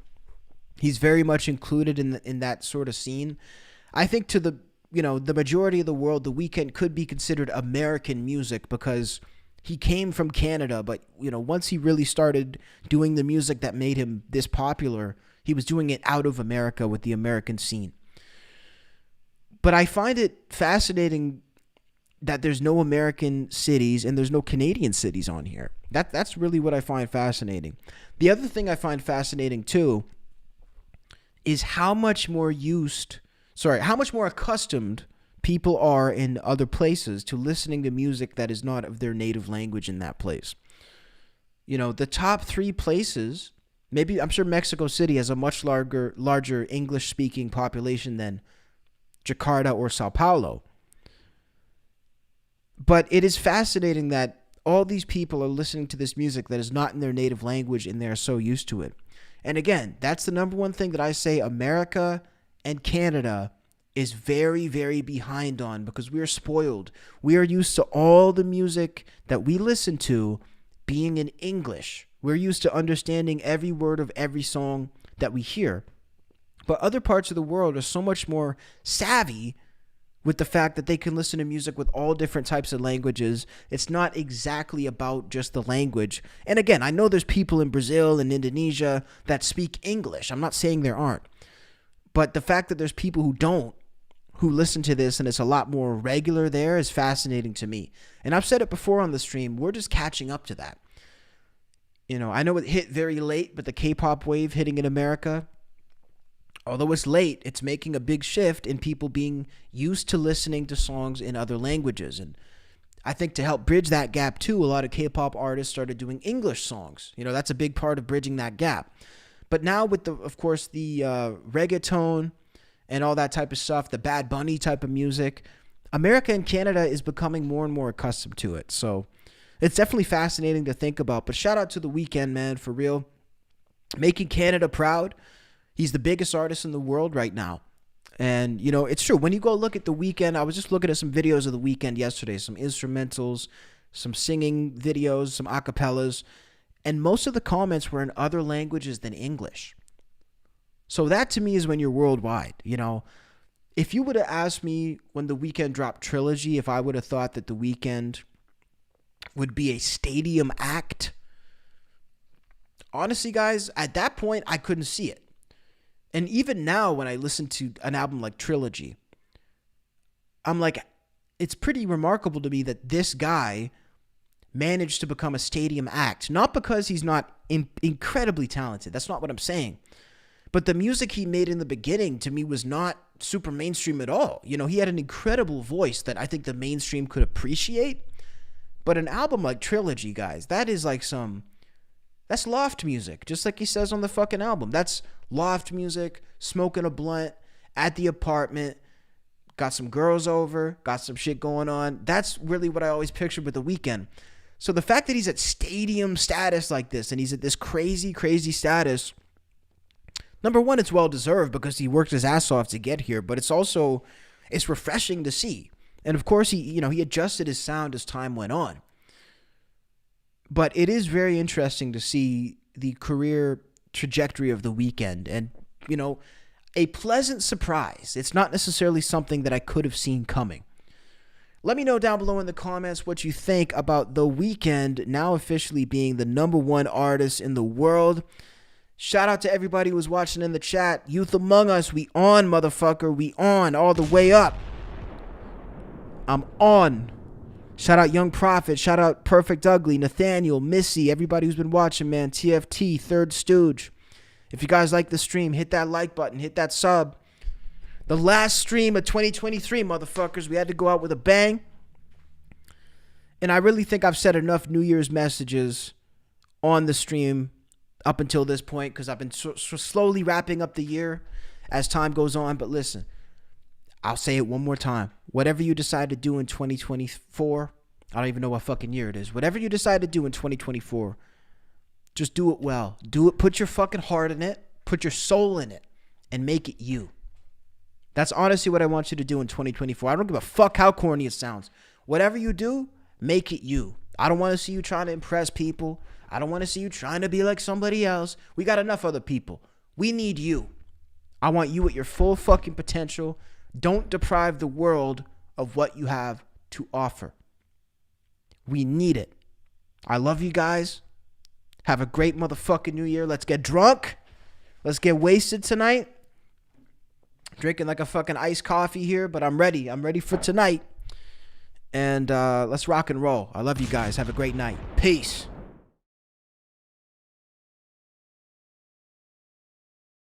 He's very much included in that sort of scene. I think to the majority of the world, The Weeknd could be considered American music because he came from Canada. But, you know, once he really started doing the music that made him this popular, he was doing it out of America with the American scene. But I find it fascinating that there's no American cities and there's no Canadian cities on here. That's really what I find fascinating. The other thing I find fascinating too is how much more accustomed people are in other places to listening to music that is not of their native language in that place. You know, the top 3 places, maybe, I'm sure Mexico City has a much larger English-speaking population than Jakarta or Sao Paulo. But it is fascinating that all these people are listening to this music that is not in their native language, and they're so used to it. And again, that's the number one thing that I say America and Canada is very, very behind on, because we are spoiled. We are used to all the music that we listen to being in English. We're used to understanding every word of every song that we hear. But other parts of the world are so much more savvy with the fact that they can listen to music with all different types of languages. It's not exactly about just the language. And again, I know there's people in Brazil and Indonesia that speak English. I'm not saying there aren't. But the fact that there's people who don't, who listen to this, and it's a lot more regular there, is fascinating to me. And I've said it before on the stream, we're just catching up to that. You know, I know it hit very late, but the K-pop wave hitting in America, although it's late, it's making a big shift in people being used to listening to songs in other languages. And I think to help bridge that gap too, a lot of K-pop artists started doing English songs. You know, that's a big part of bridging that gap. But now with the reggaeton and all that type of stuff, the Bad Bunny type of music, America and Canada is becoming more and more accustomed to it. So it's definitely fascinating to think about. But shout out to The Weeknd, man, for real. Making Canada proud. He's the biggest artist in the world right now. And, you know, it's true. When you go look at The Weeknd, I was just looking at some videos of The Weeknd yesterday, some instrumentals, some singing videos, some acapellas, and most of the comments were in other languages than English. So that to me is when you're worldwide. You know, if you would have asked me when The Weeknd dropped Trilogy, if I would have thought that The Weeknd would be a stadium act, honestly, guys, at that point, I couldn't see it. And even now, when I listen to an album like Trilogy, I'm like, it's pretty remarkable to me that this guy managed to become a stadium act. Not because he's not incredibly talented. That's not what I'm saying. But the music he made in the beginning, to me, was not super mainstream at all. You know, he had an incredible voice that I think the mainstream could appreciate. But an album like Trilogy, guys, that is like that's loft music, just like he says on the fucking album. That's loft music, smoking a blunt at the apartment, got some girls over, got some shit going on. That's really what I always pictured with The Weeknd. So the fact that he's at stadium status like this, and he's at this crazy, crazy status, number one, it's well-deserved because he worked his ass off to get here, but it's refreshing to see. And of course, he adjusted his sound as time went on. But it is very interesting to see the career trajectory of The Weeknd, and, you know, a pleasant surprise. It's not necessarily something that I could have seen coming. Let me know down below in the comments what you think about The Weeknd now officially being the #1 artist in the world. Shout out to everybody who was watching in the chat. Youth Among Us, we on, motherfucker. We on all the way up. I'm on. Shout out Young Prophet. Shout out Perfect Ugly, Nathaniel, Missy, everybody who's been watching, man. TFT, Third Stooge. If you guys like the stream, hit that like button. Hit that sub. The last stream of 2023, motherfuckers. We had to go out with a bang. And I really think I've said enough New Year's messages on the stream up until this point, because I've been slowly wrapping up the year as time goes on. But listen, I'll say it one more time. Whatever you decide to do in 2024, I don't even know what fucking year it is. Whatever you decide to do in 2024, just do it well. Do it. Put your fucking heart in it. Put your soul in it. And make it you. That's honestly what I want you to do in 2024. I don't give a fuck how corny it sounds. Whatever you do, make it you. I don't want to see you trying to impress people. I don't want to see you trying to be like somebody else. We got enough other people. We need you. I want you at your full fucking potential. Don't deprive the world of what you have to offer. We need it. I love you guys. Have a great motherfucking New Year. Let's get drunk. Let's get wasted tonight. Drinking like a fucking iced coffee here, but I'm ready. I'm ready for tonight. And let's rock and roll. I love you guys. Have a great night. Peace.